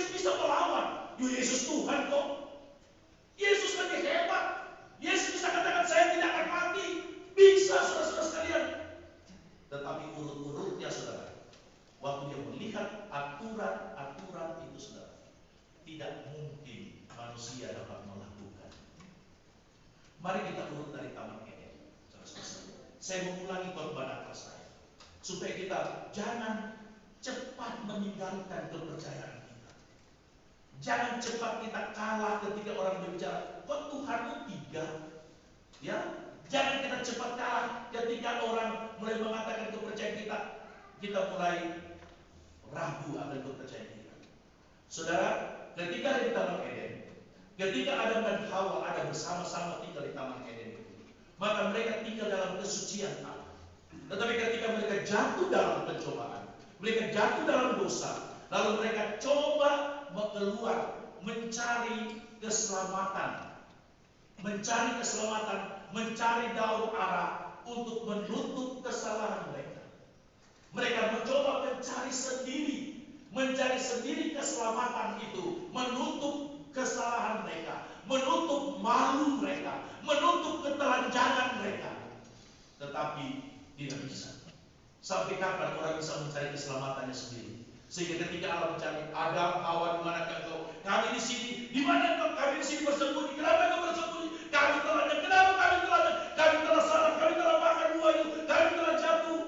bisa melawan. Yesus Tuhan kok. Yesus lebih hebat. Yesus bisa katakan saya tidak akan mati. Bisa, saudara-saudara sekalian. Tetapi urut-urutnya saudara, waktu dia melihat aturan-aturan itu saudara, tidak mungkin manusia dapat melakukan. Mari kita urut dari Taman Eden, saudara-saudara. Saya mengulangi khotbah Natal saya, supaya kita jangan cepat meninggalkan kepercayaan. Jangan cepat kita kalah ketika orang berbicara, kok Tuhanmu 3? Ya, jangan kita cepat kalah ketika orang mulai mengatakan kepercayaan kita mulai ragu akan kepercayaan kita. Saudara, ketika di Taman Eden, ketika Adam dan Hawa ada bersama-sama tinggal di Taman Eden itu, maka mereka tinggal dalam kesucian Allah. Tetapi ketika mereka jatuh dalam pencobaan, mereka jatuh dalam dosa, lalu mereka coba keluar mencari keselamatan, mencari daun ara untuk menutup kesalahan mereka. Mereka mencoba mencari sendiri keselamatan itu, menutup kesalahan mereka, menutup malu mereka, menutup ketelanjangan mereka. Tetapi tidak bisa. Sampai kapan orang bisa mencari keselamatannya sendiri? Sehingga ketika Allah mencari Adam, Hawa, di mana engkau? Kami di sini. Di mana engkau? Kami di sini bersembunyi. Kenapa engkau bersembunyi? Kami telah. Kenapa kami telah? Kami telah salah. Kami telah makan buah itu. Kami telah jatuh.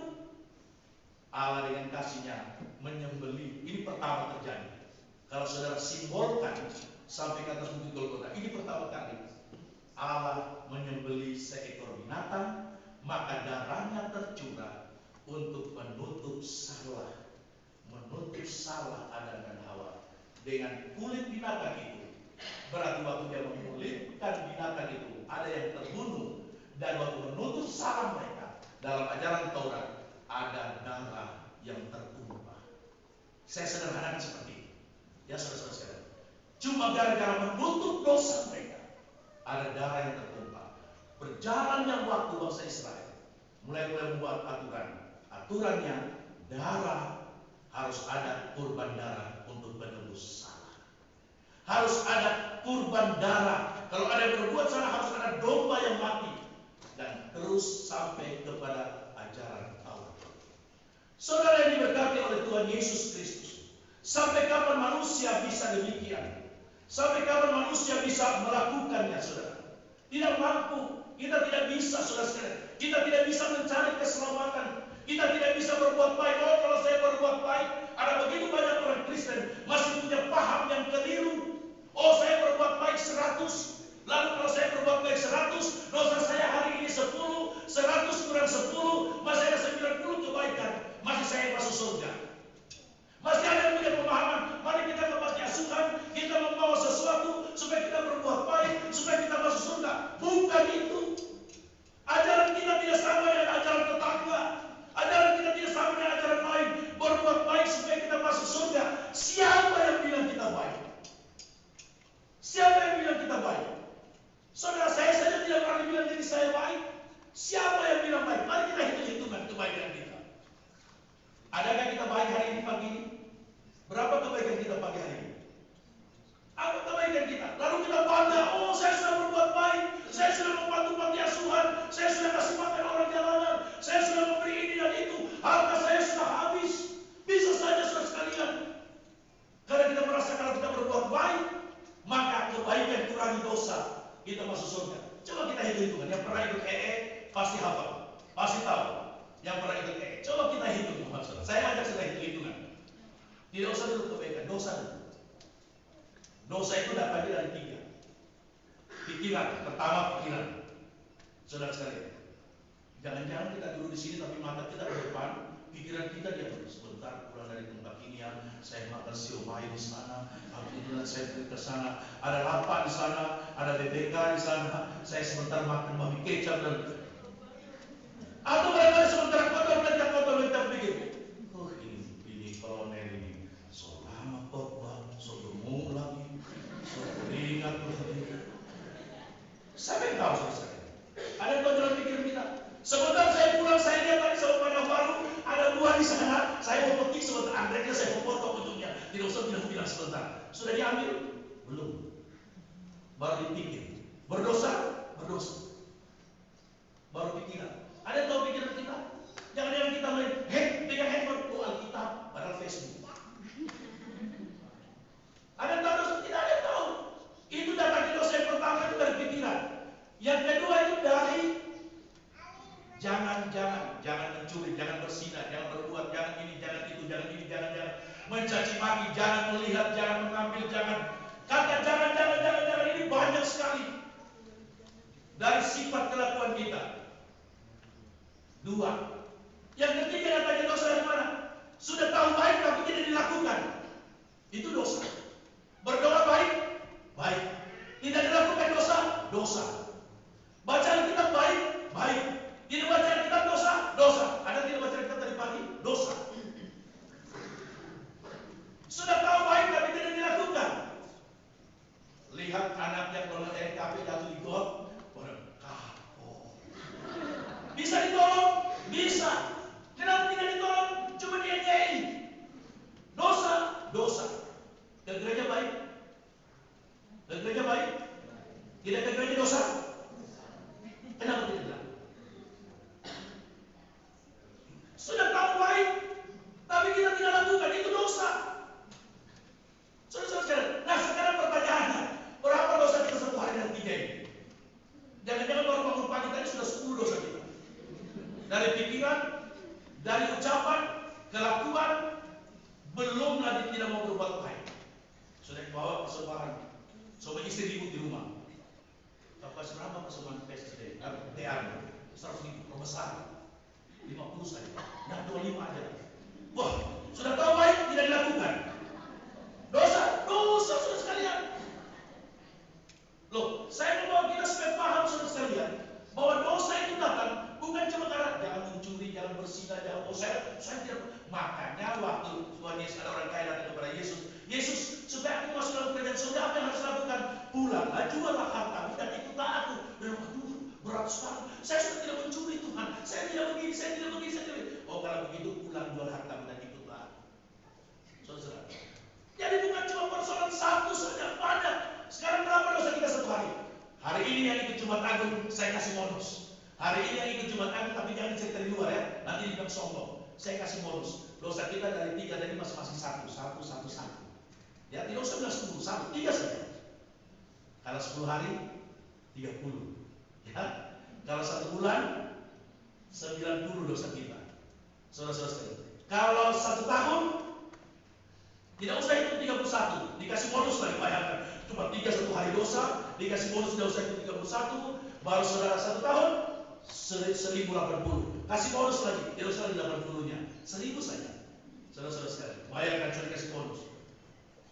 Allah dengan kasihnya menyembelih. Ini pertama terjadi. Kalau saudara simbolkan sampai ke atas bukit Golgota, ini pertama kali Allah menyembelih seekor binatang, maka darahnya tercurah untuk menutup salah Adam dan Hawa dengan kulit binatang itu. Berarti waktu dia mengulitkan binatang itu, ada yang terbunuh, dan waktu menutup salah mereka dalam ajaran Taurat ada darah yang tertumpah. Saya sederhanakan seperti ini, ya saudara-saudara sekalian. Cuma gara-gara menutup dosa mereka, ada darah yang tertumpah. Berjalannya waktu bangsa Israel mulai membuat aturannya darah. Harus ada kurban darah untuk menebus salah. Harus ada kurban darah. Kalau ada yang berbuat salah harus ada domba yang mati. Dan terus sampai kepada ajaran Taurat. Saudara yang diberkati oleh Tuhan Yesus Kristus, sampai kapan manusia bisa demikian? Sampai kapan manusia bisa melakukannya, saudara? Tidak mampu. Kita tidak bisa, saudara sekalian. Kita tidak bisa mencari keselamatan. Kita tidak bisa berbuat baik. Oh, kalau saya berbuat baik, ada begitu banyak orang Kristen masih punya paham yang keliru. Oh, saya berbuat baik 100. Lalu kalau saya berbuat baik 100, dosa saya hari ini 10, 100 kurang 10, masih ada 90 kebaikan. Masih saya masuk surga. Masih ada yang punya pemahaman, mari kita ke panti asuhan, kita membawa sesuatu supaya kita berbuat baik, supaya kita masuk surga. Bukan itu. Ajaran kita tidak sama dengan ajaran tetangga. Ajaran kita tidak sama dengan ajaran lain. Berbuat baik supaya kita masuk Tidak usah dulu kebaikan, dosa dulu. Dosa itu datangnya dari 3. Pikiran, pertama pikiran. Saudara sekalian, jangan-jangan kita dulu di sini tapi mata kita ke depan, pikiran kita dia sebentar pulang dari tempat ini ya, saya makan siomay di sana, akhirnya saya pergi ke sana, ada lapak di sana, ada BBK di sana, saya sebentar makan babi kecap dan atau barangkali sebentar kotor pikir, oh ini kolonel ini, so lama khotbah, so gemuk lagi, so beringat lagi. Saya tahu saudara. Ada kontrol pikiran kita. Sebentar saya pulang, saya lihat tadi sama Pak Baru, ada buah di sana. Saya mau petik sebentar, anggreknya saya mau potong ujungnya. Tidak usah bilang sebentar. Sudah diambil? Belum. Baru dipikir. Berdosa? Berdosa. Baru pikiran. Ada yang tahu pikiran kita? Jangan-jangan kita main, pegang handphone, Alkitab, padahal Facebook. Ada yang tahu dosa? Tidak ada yang tahu. Itu datangnya dosa yang pertama itu dari pikiran. Yang kedua itu dari jangan mencuri, jangan berzina, jangan berbuat, jangan ini, jangan mencaci maki, jangan melihat, jangan mengambil, jangan kata jangan ini banyak sekali dari sifat kelakuan kita. 2. Yang ketiga datangnya dosa dari mana? Sudah tahu baik tapi tidak dilakukan. Itu dosa. Berdoa baik. Tidak dilakukan dosa. Baca Alkitab baik. Tidak baca Alkitab dosa. Ada tidak baca Alkitab tadi pagi? Dosa. Sudah tahu baik tapi tidak dilakukan. Lihat anaknya kalau RKP jatuh di got, kapok. Bisa ditolong? Bisa. Kenapa tidak ditolong? Cuma diajain. Dosa. Ke gereja baik? Tidak ke gereja dosa? Kenapa tidak bilang? Sudah tahu baik, tapi kita tidak lakukan, itu dosa. Saudara-saudara, nah sekarang pertanyaannya, berapa dosa kita satu hari dan 3 ini? Jangan-jangan baru bangun pagi tadi sudah 10 dosa kita. Dari pikiran, dari ucapan, kelakuan, belum lagi tidak mau berbuat baik. Sudah bawa persembahan, sama istri ribut di rumah. Pas berapa persembahan PSD? TR 100.000 perbesar 50 saja, nah 25 aja. Wah, sudah tahu baik tidak dilakukan. Dosa sudah sekalian. Loh, saya mau kita supaya paham saudara sekalian bahwa dosa itu datang bukan cuma karena jangan mencuri, jangan berzina, jangan saya tidak. Makanya waktu Tuhan Yesus ada orang kaya datang kepada Yesus, supaya aku masuk dalam kerajaan surga, apa yang harus lakukan? Pulanglah, juallah hartamu dan ikutlah aku. Dan berat sekali. Saya sudah tidak mencuri Tuhan. Saya tidak begini. Oh, kalau begitu pulang jual hartamu dan ikutlah aku. Saudara. Jadi bukan cuma persoalan satu saja, banyak. Sekarang berapa dosa kita satu hari? Hari ini yang ikut Jumat Agung, saya kasih bonus. Hari ini yang ikut Jumat Agung, tapi jangan cerita di luar ya. Nanti dibilang sombong. Saya kasih bonus. Dosa kita dari 3 tadi masing-masing 1. Ya, tidak usah bilang 10, 3 saja. Kalau 10 hari 30. Ya. Kalau 1 bulan 90 dosa kita. Saudara-saudara. Kalau 1 tahun tidak usah itu 31, dikasih bonus lagi, bayangkan. Cuma 3 1 hari dosa, dikasih bonus tidak usah itu 31, baru saudara 1 tahun 1080. Kasih bonus lagi, tidak usah lagi 80-nya. 1000 saja. Saudara-saudara sekalian, bayangkan cuma dikasih bonus.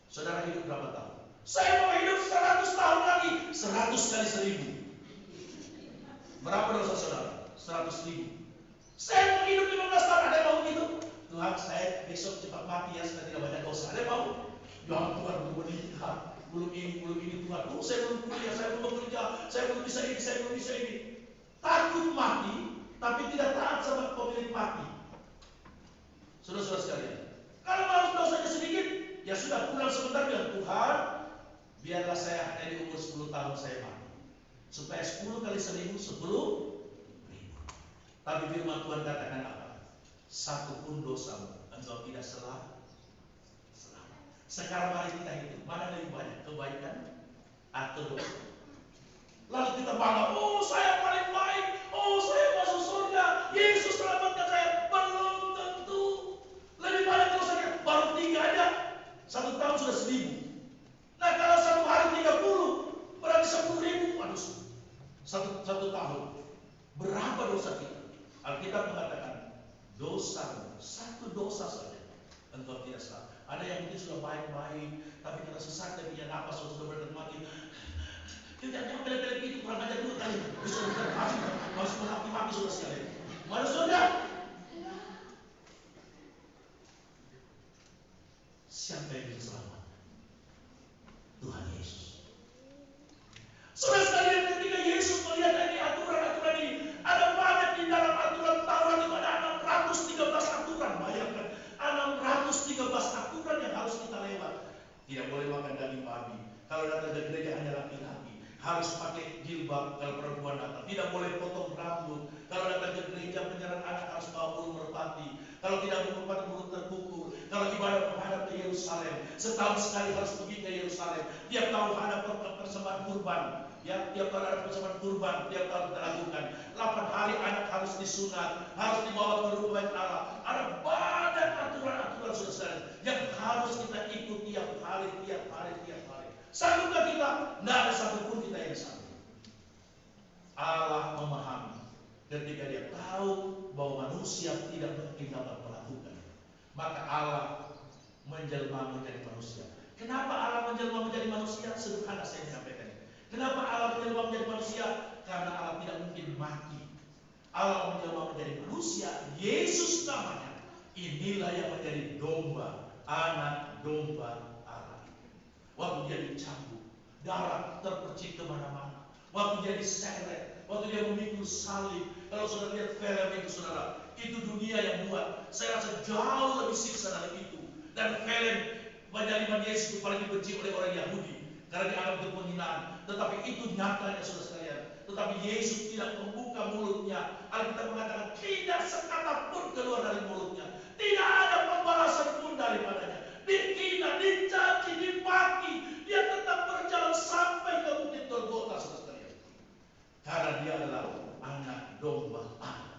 Saudara hidup berapa tahun? Saya mau hidup 100 tahun lagi. 100 kali 1000. Berapa dosa saudara? 100.000. Saya mau hidup 15 tahun, ada yang mau gitu? Tuhan, saya besok cepat mati ya, supaya tidak banyak dosa. Ada yang mau? Jangan Tuhan, belum menikah, belum ini Tuhan. Oh, saya belum kuliah, saya belum bekerja, saya belum bisa ini. Takut mati, tapi tidak taat sama pemilik mati. Saudara-saudara sekalian, kalau mau dosanya sedikit, ya sudah pulang sebentar bilang, Tuhan, biarlah saya dari umur 10 tahun saya mati. Supaya 10 kali 1000, 10.000. Tapi firman Tuhan katakan apa? 1 pun dosamu engkau tidak selamat. Sekarang mari kita hitung, mana lebih banyak, kebaikan atau dosa? Lalu kita bangga, oh saya paling baik, oh saya masuk surga, Yesus selamatkan saya. Belum tentu. Lebih banyak dosanya, baru 3 aja dosamu, satu dosa saja, engkau tidak salah. Ada yang mungkin sudah baik-baik, tapi karena sesak dan punya napas sudah berdekat mati. Jangan bela-bela itu, kurang ajar dulu kali. Bisa berdekat harus menghaki-haki sudah sekali. Mana sudah? Siapa yang bisa selamat? Tuhan Yesus. Saudara sekalian, ketika Yesus melihat ini aturan-aturan ini, ada banyak di dalam aturan Taurat itu ada 613 aturan. Bayangkan, 613 aturan yang harus kita lewat. Tidak boleh makan daging babi. Kalau datang ke gereja hanya laki-laki. Harus pakai jilbab kalau perempuan datang. Tidak boleh potong rambut. Kalau datang ke gereja penyerahan anak harus bawa bulu merpati. Kalau tidak bulu merpati, bulu terkukur. Kalau ibadah menghadap ke Yerusalem, setahun sekali harus pergi ke Yerusalem. Tiap tahun ada persembahan kurban. Ya, tiap tahun ada persembahan kurban. Tiap tahun kita lakukan. 8 hari anak harus disunat, harus dibawa ke rumah Allah. Ada banyak aturan-aturan saudara yang harus kita ikuti tiap hari. Sanggupkah kita? Tidak ada satupun kita yang sanggup. Allah memahami ketika dia tahu bahwa manusia tidak mungkin dapat melakukan. Maka Allah menjelma menjadi manusia. Kenapa Allah menjelma menjadi manusia? Sederhana saya sampaikan. Kenapa Allah menjelma menjadi manusia? Karena Allah tidak mungkin mati. Allah menjelma menjadi manusia. Yesus namanya. Inilah yang menjadi domba, anak domba Allah. Waktu dia dicambuk, darah terpercik kemana-mana. Waktu dia diseret, waktu dia memikul salib. Kalau saudara lihat film itu saudara, itu dunia yang buat. Saya rasa jauh lebih siksa dari itu. Dan film penyaliban Yesus itu paling dibenci oleh orang Yahudi karena dianggap itu penghinaan. Tetapi itu nyatanya saudara sekalian. Tetapi Yesus tidak membuka mulutnya. Alkitab mengatakan tidak sekata pun keluar dari mulutnya. Tidak ada pembalasan pun daripadanya. Dihina, dicaci, dimaki, dia tetap berjalan sampai ke bukit Golgota saudara sekalian. Karena dia adalah anak domba Allah.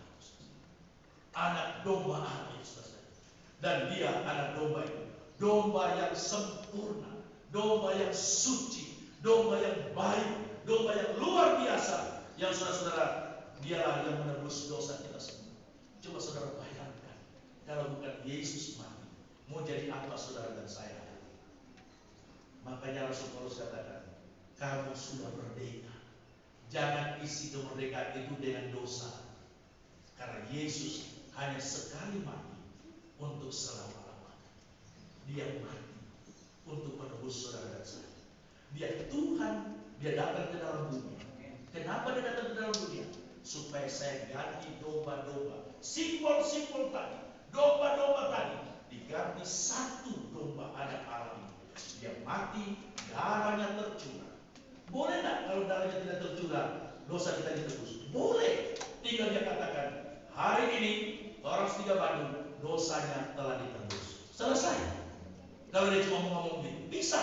Anak domba Allah saudara. Dan dia anak domba itu, domba yang sempurna, domba yang suci, domba yang baik, domba yang luar biasa. Yang saudara-saudara, dialah yang menebus dosa kita semua. Coba saudara bayangkan, kalau bukan Yesus mati, mau jadi apa saudara dan saya? Makanya Rasul Paulus katakan, kamu sudah merdeka. Jangan isi kemerdekaan itu dengan dosa. Karena Yesus hanya sekali mati untuk selama-lamanya. Dia mati untuk menebus saudara dan saya. Dia Tuhan, dia datang ke dalam dunia. Kenapa dia datang ke dalam dunia? Supaya saya ganti domba-domba, simbol-simbol tadi, domba-domba tadi diganti satu domba anak Allah ini. Dia mati, darahnya tercurah. Boleh tidak kalau darahnya tidak tercurah, dosa kita ditebus? Boleh. Tinggal dia katakan, hari ini orang Setiga Bandung dosanya telah ditebus. Selesai. Kalau dia cuma ngomong gitu, bisa.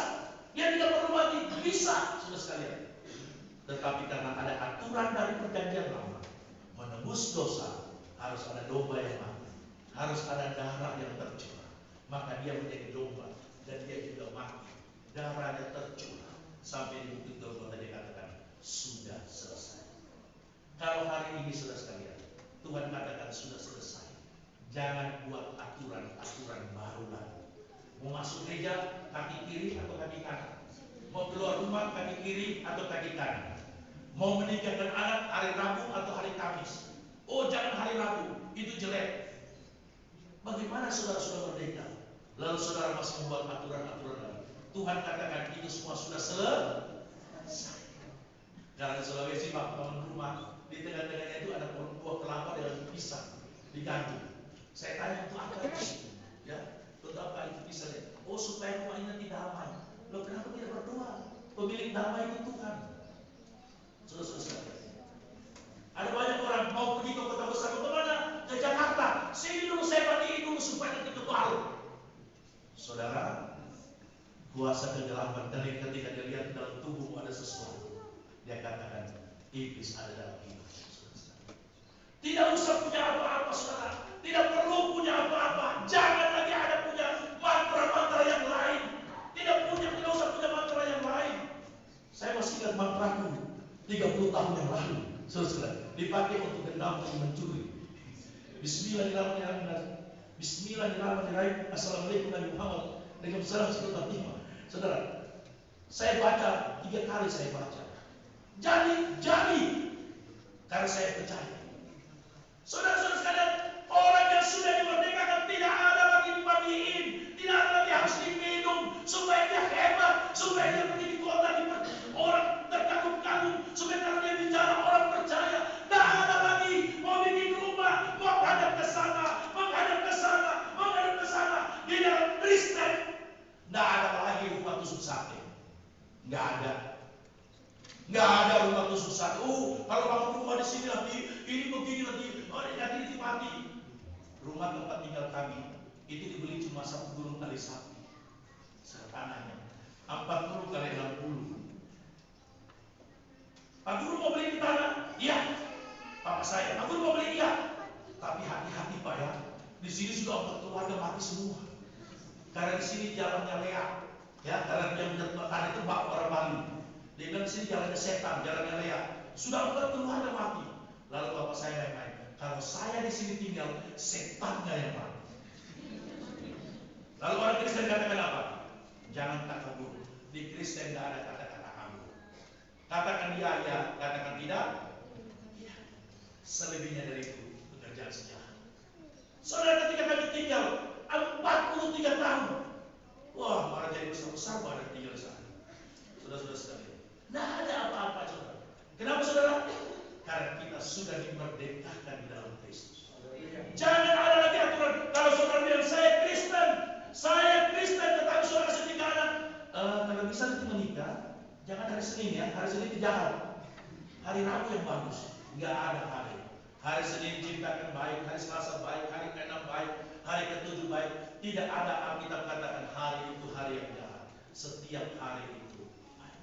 Dia tidak perlu mati, bisa. Sudah sekalian. Tetapi karena ada aturan dari perjanjian lama, menebus dosa harus ada domba yang mati, harus ada darah yang tercurah. Maka dia menjadi domba dan dia juga mati. Darahnya tercurah sampai di bukit Golgota dia katakan sudah selesai. Kalau hari ini sudah sekalian, Tuhan katakan sudah selesai. Jangan buat aturan-aturan baru lagi. Mau masuk gereja kaki kiri atau kaki kanan? Mau keluar rumah kaki kiri atau kaki kanan? Mau menikahkan anak hari Rabu atau hari Kamis? Oh jangan hari Rabu, itu jelek. Bagaimana saudara sudah merdeka, lalu saudara masih membuat aturan-aturan lagi? Tuhan katakan itu semua sudah selesai. Karena di Sulawesi Pak, teman rumah di tengah-tengahnya itu ada buah kelapa dengan pisang digantung. Saya tanya itu apa itu? Ya, untuk apa itu pisangnya? Oh supaya rumah ini nanti damai. Loh kenapa tidak berdoa? Pemilik damai itu Tuhan. Saudara-saudara, ada banyak orang mau pergi ke kota besar, kemana? Ke Jakarta. Sini dulu saya mandi dulu supaya nanti kebal. Saudara, kuasa kegelapan ketika dia lihat dalam tubuhmu ada sesuatu, dia katakan iblis ada dalam hidup. Tidak usah punya apa-apa saudara, tidak perlu punya apa-apa. Jangan lagi ada punya mantra-mantra yang lain. Tidak usah punya mantra yang lain. Saya masih ingat mantraku 30 tahun yang lalu, saudara, dipakai untuk dendam dan mencuri. Bismillahirrahmanirrahim. Bismillahirrahmanirrahim. Assalamualaikum Nabi Muhammad. Waalaikumsalam warahmatullahi wabarakatuh. Saudara, saya baca 3 kali saya baca. Jadi karena saya percaya. Saudara-saudara sekalian, orang yang sudah dimerdekakan tidak ada lagi dibagiin, tidak ada lagi harus diminum supaya dia hebat, supaya dia pergi di kota orang terkagum-kagum, supaya kalau dia bicara orang percaya. Tidak ada lagi mau bikin rumah, mau menghadap ke sana, menghadap ke sana, menghadap ke sana. Di dalam Kristen tidak ada lagi rumah tusuk sate, nggak ada. Nggak ada rumah tusuk sate. Kalau bangun rumah di sini nanti ini begini nanti mati. Rumah tempat tinggal kami itu dibeli cuma 1 gulung tali sapi. Tanahnya 40 kali 60. Pak Guru mau beli di tanah? Iya. Papa saya, Pak Guru mau beli? Iya. Tapi hati-hati Pak ya. Di sini sudah 4 keluarga mati semua. Karena di sini jalannya leak. Ya, karena dia menjadi itu bak orang Bali. Dia bilang di sini jalannya setan, jalannya leak. Sudah 4 keluarga mati. Lalu bapak saya main-main. Kalau saya di sini tinggal, setannya yang mati. Lalu orang Kristen katakan apa? Jangan takabur. Di Kristen tidak ada kata-kata kabur. Katakan ya, katakan tidak. Ya. Selebihnya dari itu pekerjaan sejarah. Saudara, ketika kami tinggal 43 tahun. Wah, malah jadi besar-besar badan tinggal di sana. Saudara-saudara sekalian. Nah, ada apa-apa saudara. Kenapa saudara? Karena kita sudah dimerdekakan di dalam Kristus. Jangan ada lagi aturan. Kalau saudara bilang saya Kristen, tetapi saudara kasih 3 anak. Kalau bisa nanti menikah, jangan hari Senin ya. Hari Senin jalan. Hari Rabu yang bagus. Nggak ada hari. Hari Senin ciptakan baik, hari Selasa baik, hari ke-6 baik, hari ke-7 baik. Tidak ada Alkitab katakan hari itu hari yang jahat. Setiap hari itu baik.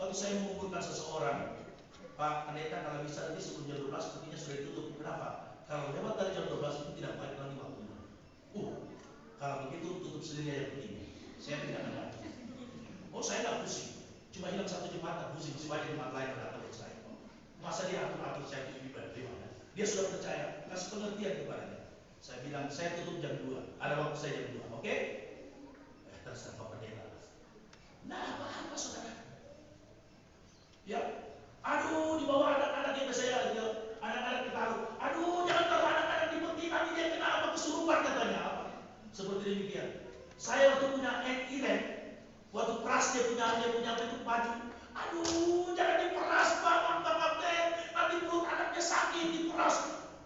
Waktu saya mengumpulkan seseorang, Pak Pendeta kalau bisa nanti sebelum jam 12 sepertinya sudah ditutup. Kenapa? Kalau lewat dari jam 12 itu tidak baik lagi waktunya. Kalau begitu tutup sendiri yang penting. Saya tidak akan. Saya nggak pusing. Cuma hilang 1 jemaat pusing. Masih banyak jemaat lain yang datang ke saya. Masa dia atur-atur saya itu ibadah gimana? Dia sudah percaya. Kasih pengertian kepadanya. Saya bilang saya tutup jam 2. Ada waktu saya jam 2. Oke? Terserah Pak Pendeta. Nah, apa saudara? Ya. Aduh, di bawah anak-anak yang saya anak-anak ditaruh. Aduh, jangan taruh anak-anak di peti nanti dia kenapa kesurupan katanya apa? Seperti demikian. Saya waktu punya event, waktu keras dia punya bentuk baju. Aduh, jangan diperas Bang Kapten. Nanti perut anaknya sakit diperas.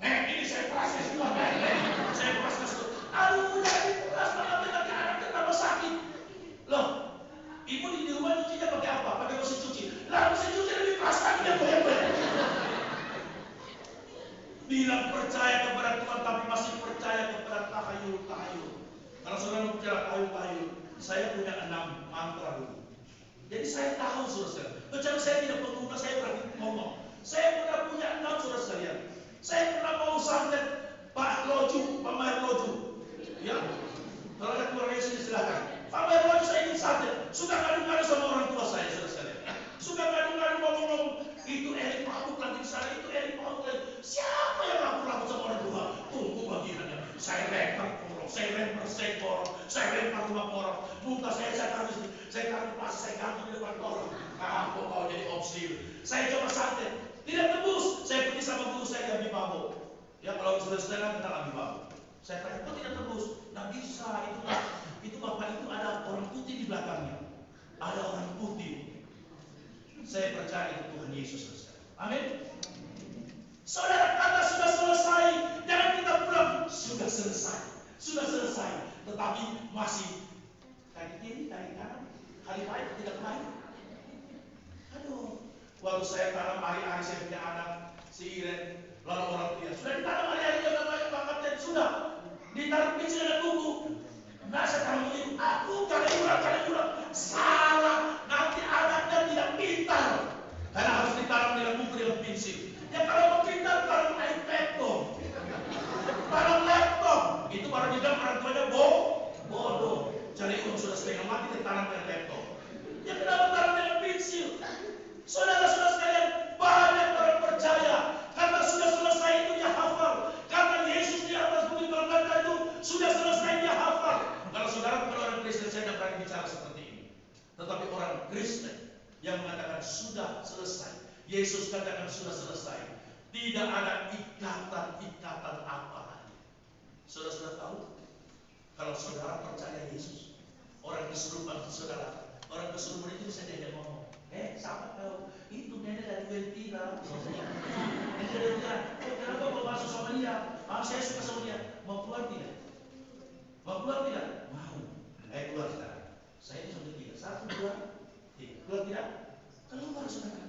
Ini saya peras ya semua. Saya peras kasut. Aduh, jangan diperas Bang Kapten, nanti anaknya tambah sakit. Loh, ibu di rumah cucinya pakai apa? Pakai mesin cuci. Lah mesin cuci lebih keras lagi dia goyang-goyang. Bilang percaya kepada Tuhan tapi masih percaya kepada tahayul-tahayul. Kalau saudara bicara tahayul-tahayul, saya punya 6 mantra dulu. Jadi saya tahu saudara sekalian. Kecuali saya tidak pengguna, saya berarti ngomong. Saya pernah punya 6 saudara sekalian. Saya pernah mau santet Pak Maher Loju. Ya, kalau ada keluarga Yesus silakan. Pak Maher Loju saya ingin santet. Suka ngadu-ngadu sama orang tua saya saudara sekalian. Suka ngadu-ngadu ngomong-ngomong. Itu Erik mabuk lagi di sana, itu Erik mabuk lagi. Siapa yang mabuk sama orang tua? Tunggu bagiannya. Saya lempar porong, saya lempar sekor, saya lempar rumah porong. Muka saya taruh plastik, saya gantung di depan orang. Kok mau jadi opsil? Saya coba santet, tidak tembus. Saya pergi sama guru saya yang mabuk. Ya kalau saudara-saudara kenal Abi Babu. Saya tanya, kok tidak tembus? Nggak bisa, itu bapak itu ada orang putih di belakangnya. Ada orang putih. Saya percaya itu Tuhan Yesus. Amin. Saudara kata sudah selesai, jangan kita pulang. Sudah selesai. Tetapi masih kaki kiri, kaki kanan, hari baik, tidak baik. Aduh, waktu saya tanam hari-hari saya punya anak, si Iren, lalu orang tua sudah ditanam hari-hari dia banyak banget dan sudah ditaruh biji dan buku. Nah sekarang begitu, aku kali ulang, salah. Nanti anaknya tidak pintar, karena harus ditanam dengan buku dengan pensil. Ya kalau mau pintar, taruh iPad dong, taruh laptop. Itu baru dibilang orang tuanya bodoh. Cari uang sudah setengah mati ditanam dengan laptop. Ya kenapa taruh dengan pensil? Saudara-saudara sekalian, banyak orang percaya karena sudah selesai itu dia hafal. Karena Yesus di atas bukit Golgota itu sudah Tetapi orang Kristen yang mengatakan sudah selesai, Yesus katakan sudah selesai, tidak ada ikatan-ikatan apa lagi. Saudara sudah tahu, kalau saudara percaya Yesus, orang kesurupan saudara, orang kesurupan itu bisa diajak ngomong, siapa tahu itu nenek dari Ventina, nenek dari Ventina, kenapa mau masuk sama dia? Saya suka sama dia, mau keluar tidak? Mau keluar tidak? Mau. Keluar sekarang. Saya ini sudah tiga, 1, 2, 3. Keluar tidak? Keluar saudara.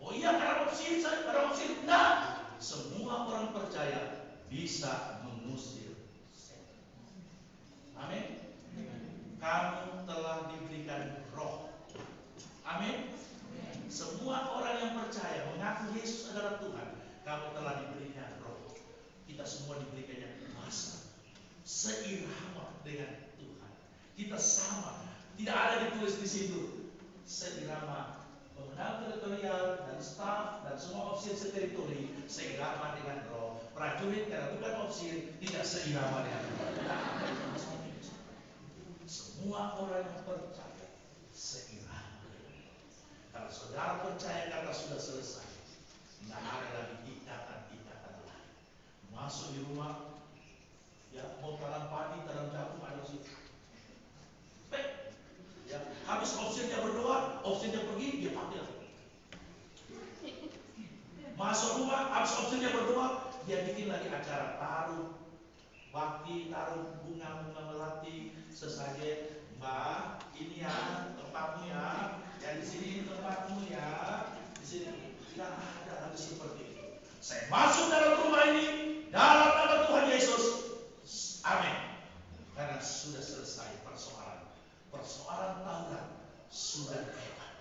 Oh iya, karena opsi, karena opsi. Nah, semua orang percaya bisa mengusir setan. Amin. Kamu telah diberikan roh. Amin. Semua orang yang percaya mengaku Yesus adalah Tuhan, kamu telah diberikan roh. Kita semua diberikannya kuasa seirama dengan Tuhan. Kita sama, tidak ada ditulis di situ seirama. Pemenang teritorial dan staf dan semua opsi teritori seirama dengan roh. Prajurit karena bukan opsi tidak seirama dengan roh. Semua orang yang percaya seirama. Kalau saudara percaya kata sudah selesai, tidak ada lagi ikatan-ikatan lain. Masuk di rumah, ya mau tanam padi, tanam jagung ada sih. Ya, habis opsinya berdoa, opsinya pergi, dia pakai lagi. Masuk rumah, habis opsinya berdoa, dia bikin lagi acara taruh bakti, taruh bunga-bunga melati, sesajen. Mbak, ini ya tempatmu ya, di sini tempatmu ya, di sini. Tidak ada lagi seperti itu. Saya masuk dalam rumah ini dalam nama Tuhan Yesus. Amin. Karena sudah selesai persoalan Taurat sudah lewat.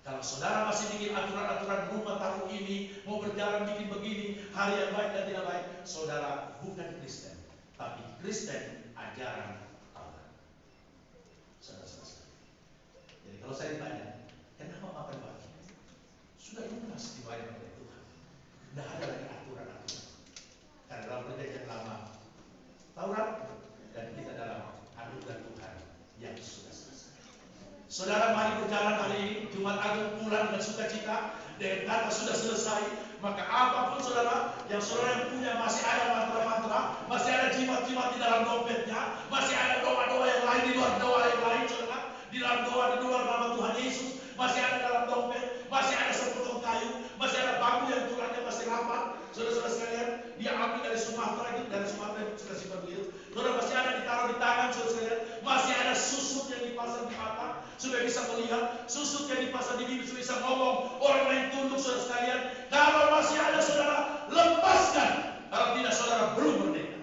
Kalau saudara masih bikin aturan-aturan rumah tahun ini, mau berjalan bikin begini, hari yang baik dan tidak baik, saudara bukan Kristen, tapi Kristen ajaran Taurat. Sudah selesai. Jadi kalau saya ditanya, kenapa makan bagi? Sudah lunas dibayar oleh Tuhan. Tidak ada lagi aturan-aturan. Karena dalam perjanjian lama, Taurat, dan kita dalam anugerah Tuhan yang sudah selesai. Saudara, mari berjalan hari ini Jumat Agung pulang dengan sukacita dengan kata sudah selesai. Maka apapun saudara yang punya, masih ada mantra-mantra, masih ada jimat-jimat di dalam dompetnya, masih ada doa-doa yang lain di luar doa yang lain saudara, di dalam doa di luar nama Tuhan Yesus, masih ada dalam dompet, masih ada sepotong kayu, masih ada bambu yang tulangnya masih rapat. Saudara-saudara sekalian, dia ambil dari Sumatera itu, sudah simpan begitu. Saudara, masih ada ditaruh di tangan, saudara sekalian, masih ada susut yang dipasang di mata supaya bisa melihat, susut yang dipasang di bibir supaya bisa ngomong, orang lain tunduk. Saudara sekalian, kalau masih ada saudara, lepaskan. Kalau tidak, saudara belum merdeka.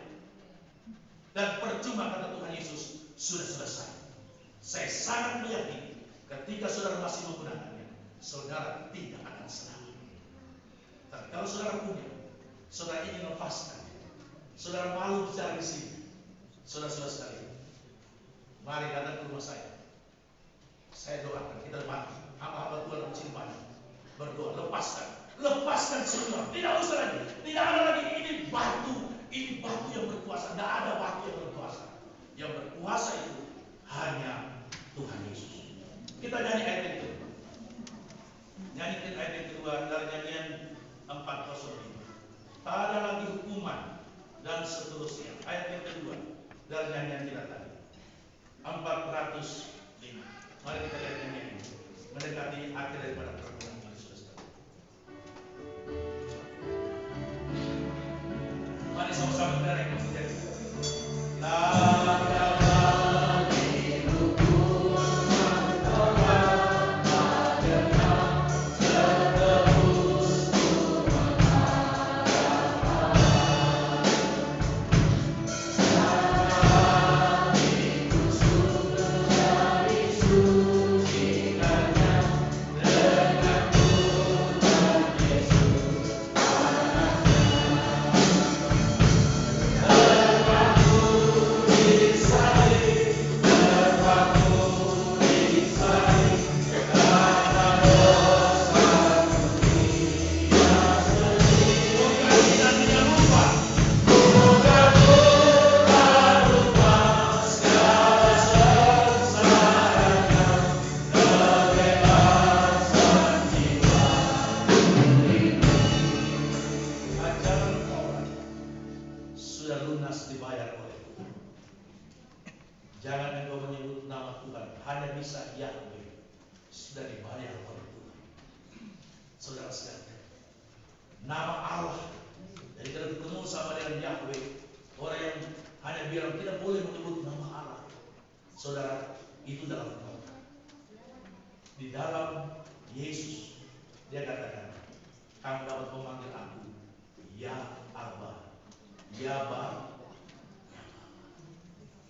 Dan percuma kata Tuhan Yesus sudah selesai. Saya sangat meyakini ketika saudara masih menggunakannya, saudara tidak akan selamat. Tapi kalau saudara punya, saudara ingin lepaskan, saudara malu bicara di sini, saudara-saudara sekalian, mari datang ke rumah saya. Saya doakan kita mati, hamba-hamba Tuhan mencari banyak, berdoa, lepaskan semua, tidak usah lagi, tidak ada lagi ini batu yang berkuasa, tidak ada batu yang berkuasa. Yang berkuasa itu hanya Tuhan Yesus. Kita nyanyi ayat yang kedua. Nyanyikan ayat yang kedua dari nyanyian 405. Tak ada lagi hukuman dan seterusnya. Ayat yang kedua dari nyanyian kita tadi 405. Mari kita lihat nyanyian ini mendekati akhir daripada pertemuan ini, saudara. Mari sama-sama kita rekonsiliasi. Dengan Jangan engkau menyebut nama Tuhan, hanya bisa Yahweh. Sudah dibayar oleh Tuhan. Saudara sekalian, nama Allah. Jadi kalau ketemu sama dengan Yahweh, orang yang hanya bilang tidak boleh menyebut nama Allah, saudara, itu dalam Tuhan. Di dalam Yesus, dia katakan, kamu dapat memanggil aku Ya Abba, Ya Bapa.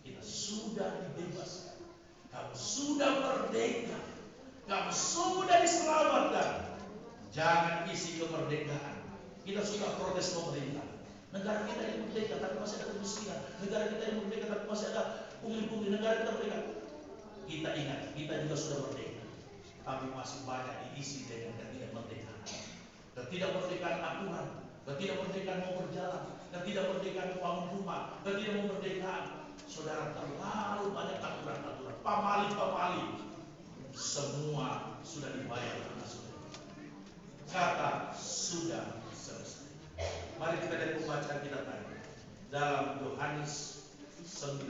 Kita sudah dibebaskan, kamu sudah merdeka, kamu sudah diselamatkan. Jangan isi kemerdekaan. Kita suka protes pemerintah. Negara kita yang merdeka tapi masih ada kemiskinan. Negara kita yang merdeka tapi masih ada pungli-pungli. Negara kita merdeka. Kita ingat, kita juga sudah merdeka, tapi masih banyak diisi dengan ketidakmerdekaan. Ketidakmerdekaan aturan, ketidakmerdekaan mau berjalan, ketidakmerdekaan bangun rumah, ketidakmerdekaan. Saudara, terlalu banyak aturan-aturan, pamali-pamali. Semua sudah dibayar karena sudah. Kata sudah selesai. Mari kita lihat pembacaan kita tadi dalam Yohanes 19.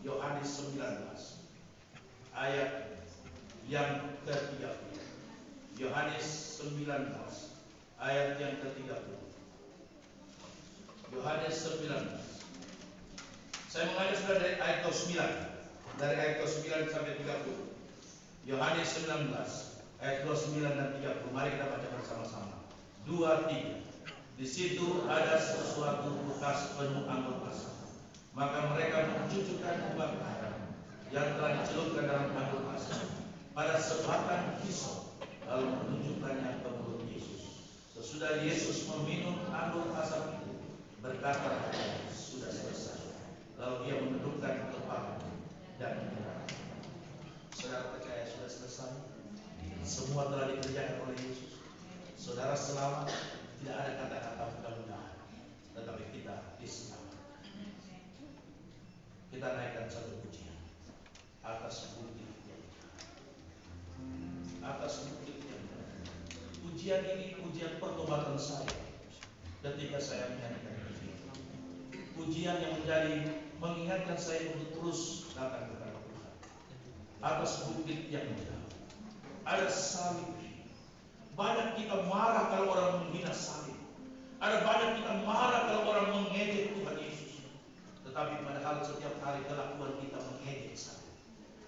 Yohanes 19 ayat yang ke-30. Yohanes 19 ayat yang ke-30. Yohanes 19. Saya mengajar sudah dari ayat 9. Dari ayat 9 sampai 30. Yohanes 19 ayat 29 dan 30. Mari kita baca bersama-sama. 2, 3. Di situ ada sesuatu bekas penuh anggur asam. Maka mereka mencucukkan bunga garam yang telah dicelupkan dalam anggur asam pada sebatang hisop, lalu menunjukkannya ke mulut Yesus. Sesudah Yesus meminum anggur asam itu, berkata, sudah selesai. Lalu ia menundukkan kepala dan menyerah. Saudara percaya sudah selesai? Semua telah dikerjakan oleh Yesus. Saudara selamat, tidak ada kata-kata mudah-mudahan, tetapi kita diselamatkan. Kita naikkan satu pujian atas bukit yang jauh. Atas bukit yang jauh. Pujian ini pujian pertobatan saya ketika saya menyanyikan ini. Pujian yang mengingatkan saya untuk terus datang kepada Tuhan. Atas bukit yang jauh ada salib. Banyak kita marah kalau orang menghina salib. Ada banyak kita marah kalau orang mengejek Tuhan Yesus. Tetapi padahal setiap hari kelakuan kita mengejek salib.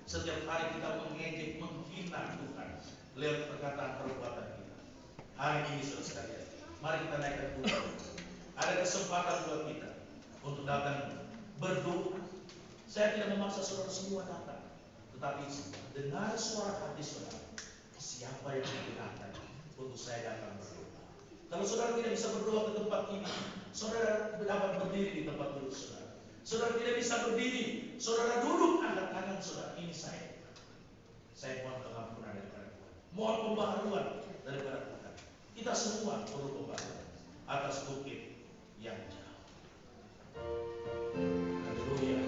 Setiap hari kita mengejek, menghina Tuhan lewat perkataan perbuatan kita. Hari ini saudara sekalian, mari kita naikkan Tuhan. Ada kesempatan buat kita untuk datang berdoa. Saya tidak memaksa saudara semua datang, tetapi dengar suara hati saudara. Siapa yang digunakan untuk saya datang berdoa? Kalau saudara tidak bisa berdoa ke tempat ini, saudara dapat berdiri di tempat duduk saudara. Saudara tidak bisa berdiri, saudara duduk, angkat tangan saudara. Ini saya. Saya mohon pengampunan daripada Tuhan. Mohon pembaharuan daripada Tuhan. Kita semua perlu pembaharuan atas bukit yang jauh. Haleluya.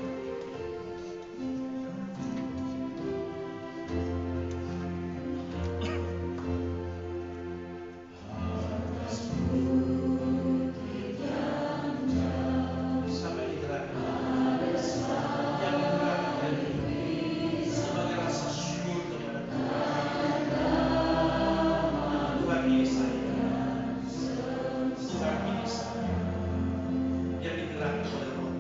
Yang digerakkan oleh Roh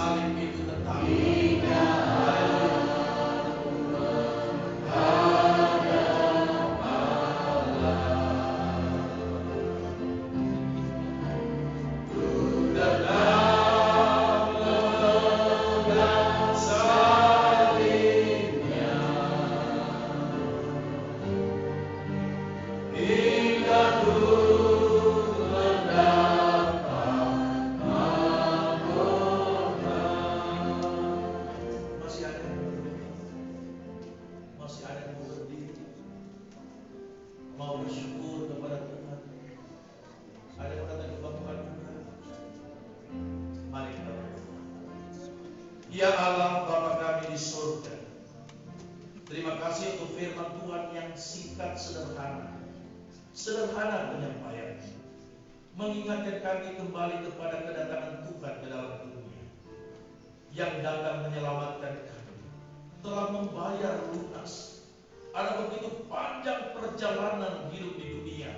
salib itu tetap. Masih ada yang berdua, masih ada yang mau berdiri, mau bersyukur kepada Tuhan. Ada yang datang ke bangkuan juga. Mari kita berdoa. Ya Allah Bapa kami di surga, terima kasih untuk firman Tuhan yang singkat sederhana penyampaiannya, mengingatkan kami kembali kepada kedatangan Tuhan ke dalam dunia, yang datang menyelamatkan kami, telah membayar lunas. Ada begitu panjang perjalanan hidup di dunia,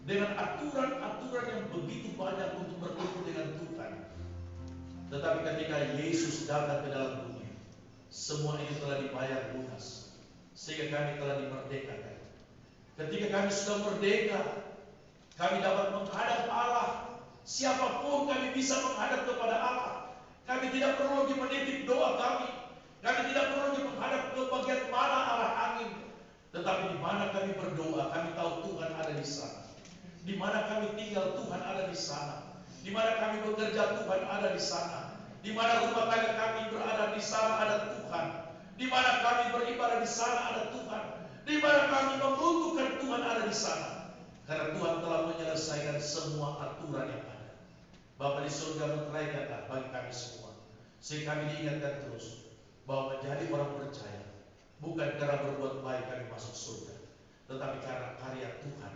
dengan aturan-aturan yang begitu banyak untuk bertemu dengan Tuhan. Tetapi ketika Yesus datang ke dalam dunia, semua ini telah dibayar lunas, sehingga kami telah dimerdekakan. Ketika kami sudah merdeka, kami dapat menghadap Allah. Siapapun kami bisa menghadap kepada Allah. Kami tidak perlu lagi menitip doa kami. Kami tidak perlu lagi menghadap ke bagian mana arah angin. Tetapi di mana kami berdoa, kami tahu Tuhan ada di sana. Di mana kami tinggal, Tuhan ada di sana. Di mana kami bekerja, Tuhan ada di sana. Di mana rumah tangga kami berada, di sana ada Tuhan. Di mana kami beribadah, di sana ada Tuhan. Di mana kami membutuhkan, Tuhan ada di sana. Karena Tuhan telah menyelesaikan semua aturan yang ada. Bapa di surga, menceraikanlah bagi kami semua, sehingga kami diingatkan terus bahwa menjadi orang percaya bukan karena berbuat baik kami masuk surga, tetapi karena karya Tuhan,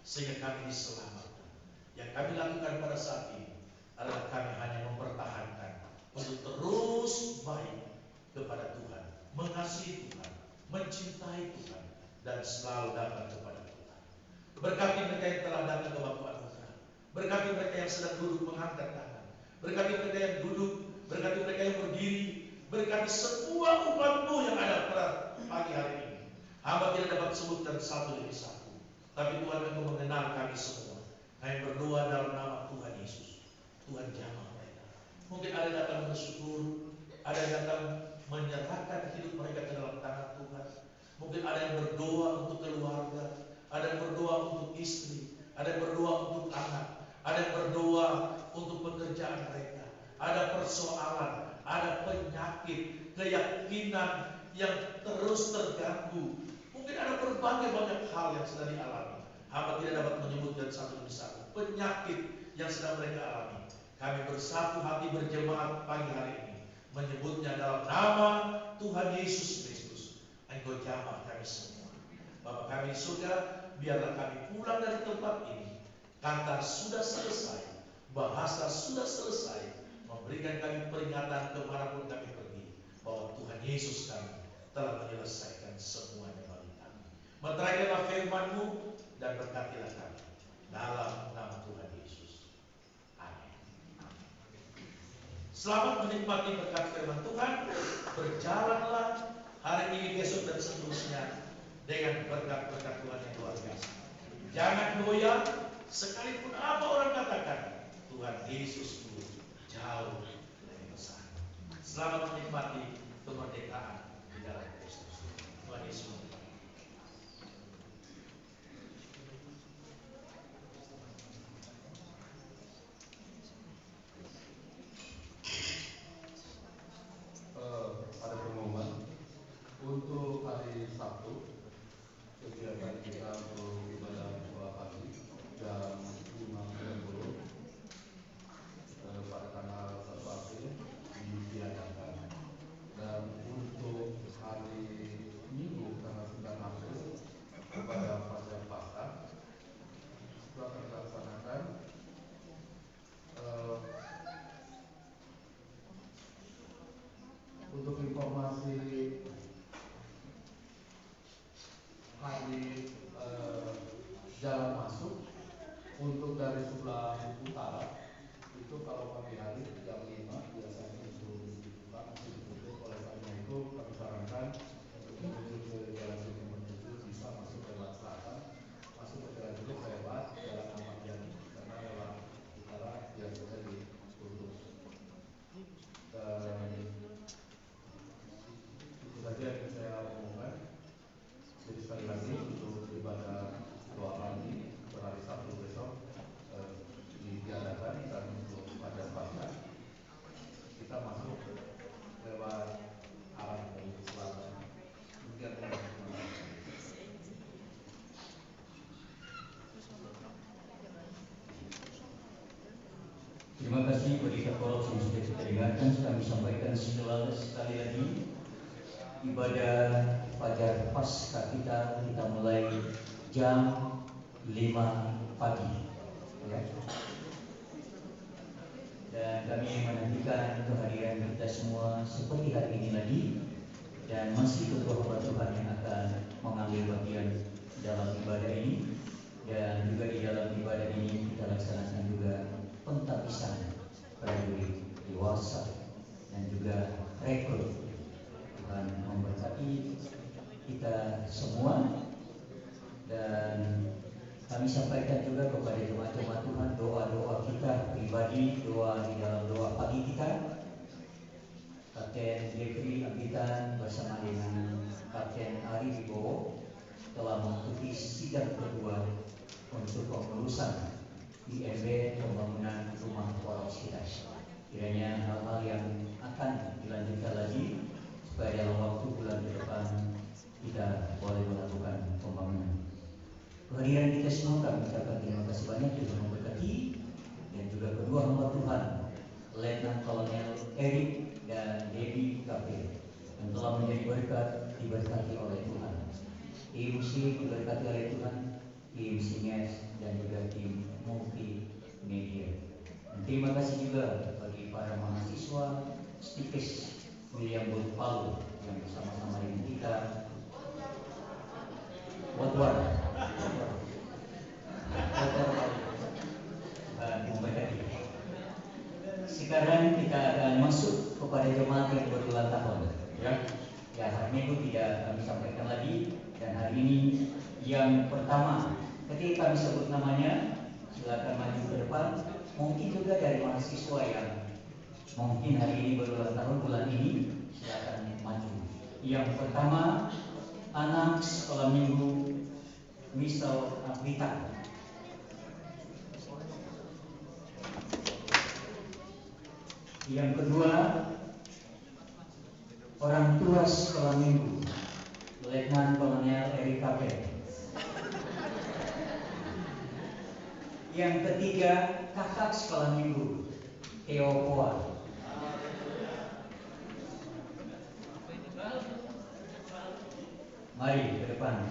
sehingga kami diselamatkan. Yang kami lakukan pada saat ini adalah kami hanya mempertahankan untuk terus baik kepada Tuhan, mengasihi Tuhan, mencintai Tuhan, dan selalu datang kepada Tuhan. Berkati mereka yang telah datang ke bangkuan Tuhan. Berkati mereka yang sedang duduk mengangkat tangan. Berkati mereka yang duduk, berkati mereka yang berdiri. Berkati semua umat-Mu yang ada pada pagi hari ini. Hamba tidak dapat sebutkan satu demi satu, tapi Tuhan Engkau mengenal kami semua. Kami berdoa dalam nama Tuhan Yesus. Tuhan jamah mereka. Mungkin ada yang datang bersyukur, ada yang datang menyerahkan hidup mereka ke dalam tangan Tuhan. Mungkin ada yang berdoa untuk keluarga, ada yang berdoa untuk istri, ada yang berdoa untuk anak, ada yang berdoa untuk pekerjaan mereka, ada persoalan, ada penyakit, keyakinan yang terus terganggu. Mungkin ada berbagai banyak hal yang sedang dialami. Hamba tidak dapat menyebutkan satu demi satu penyakit yang sedang mereka alami. Kami bersatu hati berjemaat pagi hari ini, menyebutnya dalam nama Tuhan Yesus Kristus. Engkau jamah kami semua. Bapa kami di surga, biarlah kami pulang dari tempat ini, kata sudah selesai, bahasa sudah selesai, memberikan kami peringatan kemanapun kami pergi, bahwa Tuhan Yesus kami telah menyelesaikan semuanya bagi kami. Meneraikanlah firman-Mu dan berkatilah kami dalam nama Tuhan Yesus. Amin. Selamat menikmati berkat firman Tuhan. Berjalanlah hari ini, besok, dan seterusnya dengan berkat-berkat Tuhan yang luar biasa. Jangan goyah, sekalipun apa orang katakan, Tuhan Yesus itu jauh lebih besar. Selamat menikmati kemerdekaan di dalam Kristus. Tuhan Yesus memberkati. Ada pengumuman untuk hari Sabtu, kegiatan kita untuk ibadah sekolah pagi jam 5.30 pada tanggal 1 April ditiadakan. Dan untuk hari Minggu tanggal 9 April pada Fajar Paskah telah terlaksanakan. Untuk informasi hari jalan masuk untuk dari sebelah utara itu kalau pagi hari kasih berita Paulus yang sudah kita dengarkan, kami sampaikan sekali lagi ibadah fajar Paskah kita mulai jam 5 pagi. Ya. Dan kami menantikan kehadiran kita semua seperti hari ini lagi, dan masih kedua hamba Tuhan yang akan mengambil bagian dalam ibadah ini. Dan juga di dalam ibadah ini kita laksanakan juga pentabisan prajurit dewasa dan juga rekrut. Tuhan memberkati kita semua, dan kami sampaikan juga kepada jemaat-jemaat Tuhan doa-doa kita pribadi, doa di dalam doa pagi kita. Kapten Jeffrey Ambitan bersama dengan Kapten Ari Wibowo telah mengikuti sidang kedua untuk pengurusan IMB pembangunan rumah waros kita. Kiranya hal-hal yang akan dilanjutkan lagi supaya dalam waktu bulan ke depan kita boleh melakukan pembangunan. Kehadiran kita semua kami ucapkan terima kasih banyak, Tuhan memberkati, dan juga kedua hamba Tuhan Letnan Kolonel Erik dan Debbie Kapil yang telah menjadi berkat, diberkati oleh Tuhan. Tim C diberkati oleh Tuhan, tim Singes, dan juga tim multimedia. Dan terima kasih juga bagi para mahasiswa Stikes William Booth Palu yang bersama-sama dengan kita Watwar memberkati. Sekarang kita akan masuk kepada jemaat yang berulang tahun. Ya, hari Minggu tidak kami sampaikan lagi, dan hari ini yang pertama, ketika kami sebut namanya, silakan maju ke depan. Mungkin juga dari mahasiswa yang mungkin hari ini berulang tahun bulan ini, silakan maju. Yang pertama, anak sekolah minggu Misal Afrita. Yang kedua, orang tua sekolah minggu Letnan Kolonel Erik Kapel. Yang ketiga, kakak sekolah minggu Theo Poa. Mari ke depan.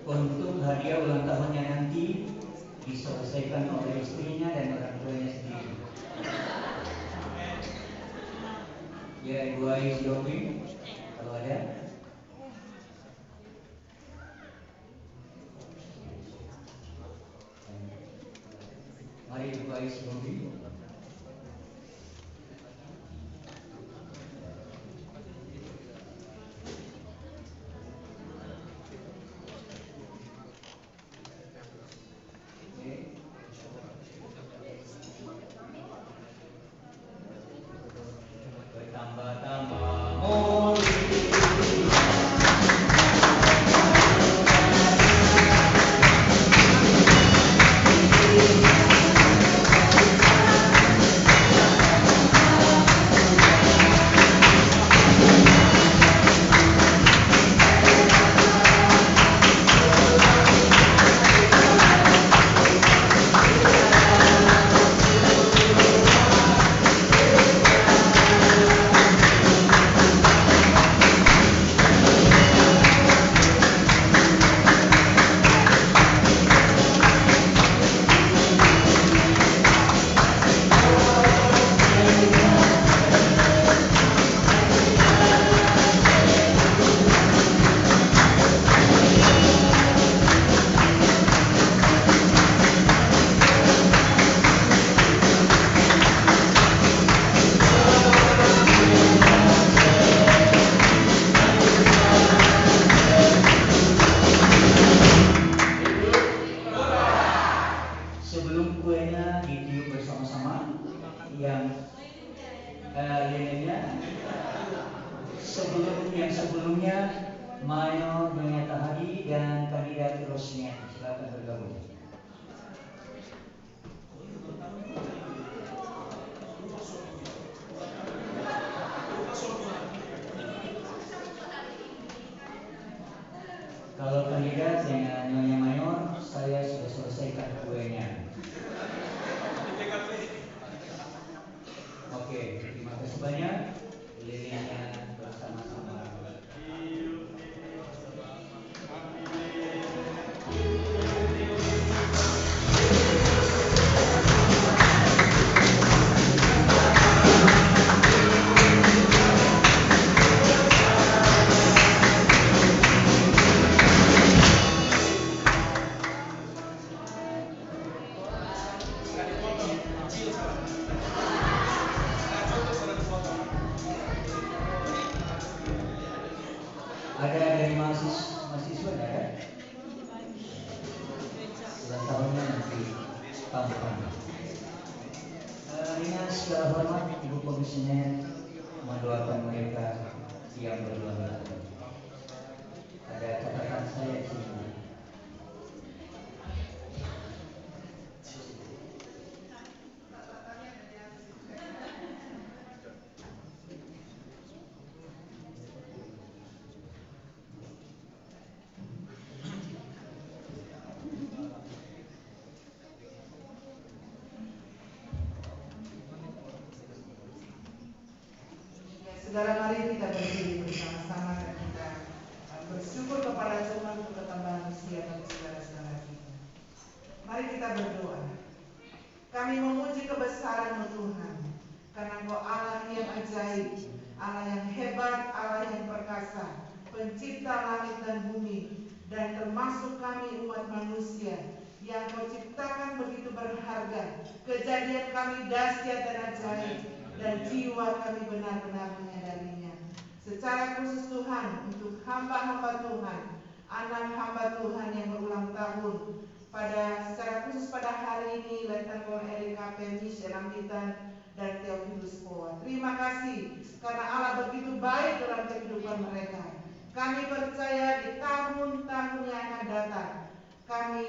Untuk hadiah ulang tahunnya nanti diselesaikan oleh istrinya dan orang tuanya sendiri. Ya, Ibu Ais Yopi, kalau ada. Mari Ibu Ais Yopi. bolehnya ditiup bersama-sama yang lilinnya sebelumnya Mayo Nyonya Tahadi dan kandidat Rosnia, silakan bergabung. Kalau kandidat dengan Nyonya Mayor, saya sudah selesaikan kuenya. Oke, terima kasih banyak. Lilinnya bersama-sama. Ada dari mahasiswa ada? Ulang tahunnya nanti tahun depan. Dengan segala hormat Ibu Komisioner mendoakan mereka yang berulang tahun. Ada catatan saya di sini. Saudara, mari kita berdiri bersama-sama dan kita bersyukur kepada Tuhan untuk ketambahan usia bagi saudara-saudara kita. Mari kita berdoa. Kami memuji kebesaran-Mu Tuhan, karena Engkau Allah yang ajaib, Allah yang hebat, Allah yang perkasa, pencipta langit dan bumi, dan termasuk kami umat manusia yang Kau ciptakan begitu berharga. Kejadian kami dahsyat dan ajaib, dan jiwa kami benar-benar menyadarinya. Secara khusus Tuhan, untuk hamba-hamba Tuhan, anak hamba Tuhan yang berulang tahun, secara khusus pada hari ini, Letnan Kolonel Erika Pemis, Rambitan, dan Theophilus Poa. Terima kasih karena Allah begitu baik dalam kehidupan mereka. Kami percaya di tahun-tahun yang akan datang, kami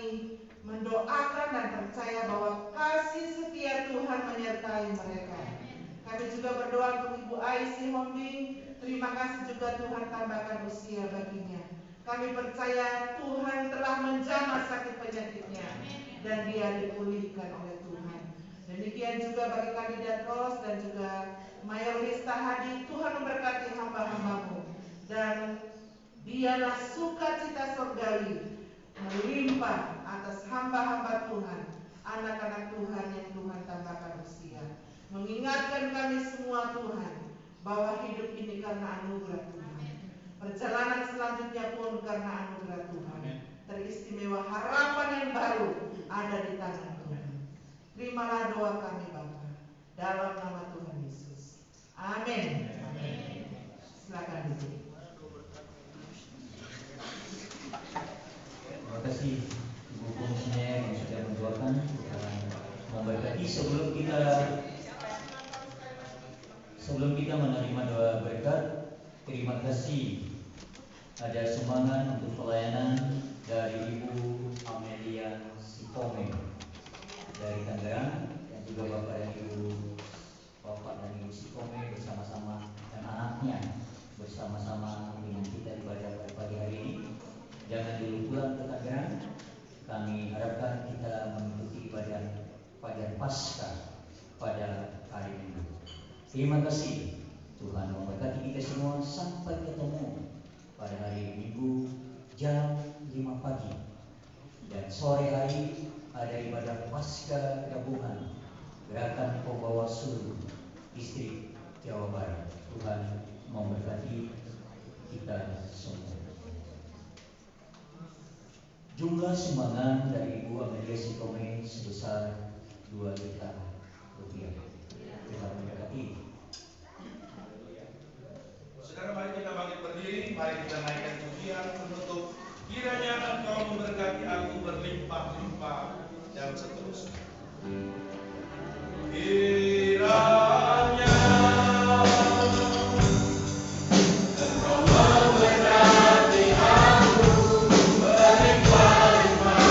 mendoakan dan percaya bahwa kasih setia Tuhan menyertai mereka. Kami juga berdoa untuk Ibu Aisy Hombing. Terima kasih juga Tuhan tambahkan usia baginya. Kami percaya Tuhan telah menjamah sakit penyakitnya dan dia dipulihkan oleh Tuhan. Demikian juga bagi kandidat Ros dan juga Mayor Tahadi. Tuhan memberkati hamba-hamba-Mu dan biarlah sukacita surgawi melimpah atas hamba-hamba Tuhan, anak-anak Tuhan yang Tuhan tambahkan usia. Mengingatkan kami semua Tuhan bahwa hidup ini karena anugerah Tuhan. Perjalanan selanjutnya pun karena anugerah Tuhan. Teristimewa harapan yang baru ada di tangan Tuhan. Terimalah doa kami Bapa dalam nama Tuhan Yesus. Amin. Silakan duduk. Terima kasih Ibu Komisioner yang sudah mendoakan memberkati. Sebelum kita menerima doa berkat, terima kasih ada sumbangan untuk pelayanan dari Ibu Amelia Sikome dari Tangerang dan juga Bapak dan Ibu Sikome bersama-sama dan anaknya bersama-sama dengan kita ibadah pada pagi hari ini. Jangan dulu pulang ke Tangerang. Kami harapkan kita mengikuti ibadah Fajar Paskah pada hari ini. Terima kasih. Tuhan memberkati kita semua sampai ketemu pada hari Minggu jam 5 pagi. Dan sore hari ada ibadah Paskah gabungan Gerakan Pembawa Suruh Distrik Jawa Barat. Tuhan memberkati kita semua. Jumlah sumbangan dari Ibu Amelia Sikome sebesar 2 juta rupiah. Tuhan memberkati. Saudara, mari kita bangkit berdiri, mari kita naikkan pujian penutup. Kiranya Engkau memberkati aku berlimpah-limpah dan seterusnya. Kiranya Engkau memberkati aku berlimpah-limpah.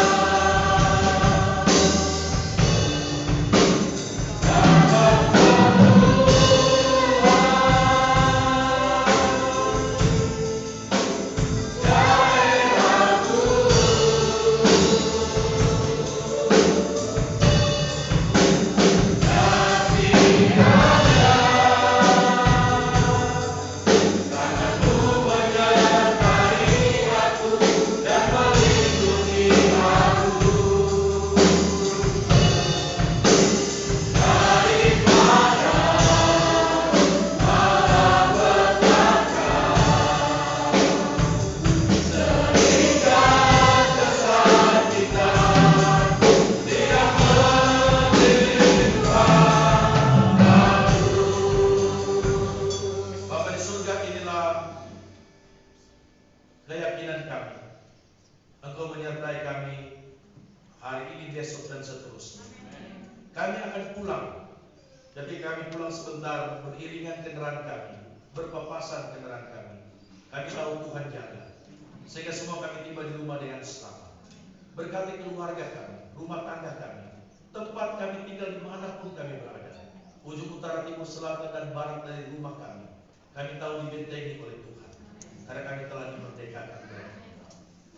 Keyakinan kami, Engkau menyertai kami hari ini, besok, dan seterusnya. Kami akan pulang, tapi kami pulang sebentar beriringan kendaraan kami, berpapasan kendaraan kami. Kami tahu Tuhan jaga, sehingga semua kami tiba di rumah dengan selamat. Berkati keluarga kami, rumah tangga kami, tempat kami tinggal dimanapun kami berada, ujung utara, timur, selatan, dan barat dari rumah kami. Kami tahu dibentengi oleh Tuhan, karena kami telah dimerdekakan dari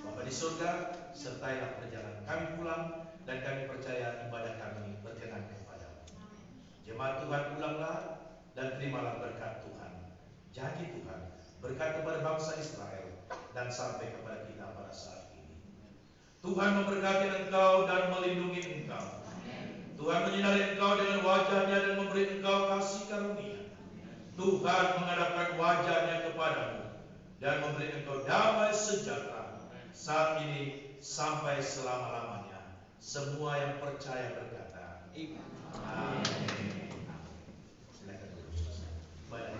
Bapa di surga, sertailah perjalanan kami pulang, dan kami percaya ibadah kami berkenan kepadamu. Jemaat Tuhan, pulanglah dan terimalah berkat Tuhan. Janji Tuhan berkat kepada bangsa Israel dan sampai kepada kita pada saat ini. Tuhan memberkati engkau dan melindungi engkau. Tuhan menyinari engkau dengan wajah-Nya dan memberi engkau kasih karunia. Tuhan menghadapkan wajah-Nya kepadamu dan memberi engkau damai sejahtera saat ini sampai selama-lamanya. Semua yang percaya berkata, amin. Silakan dulu. Baik.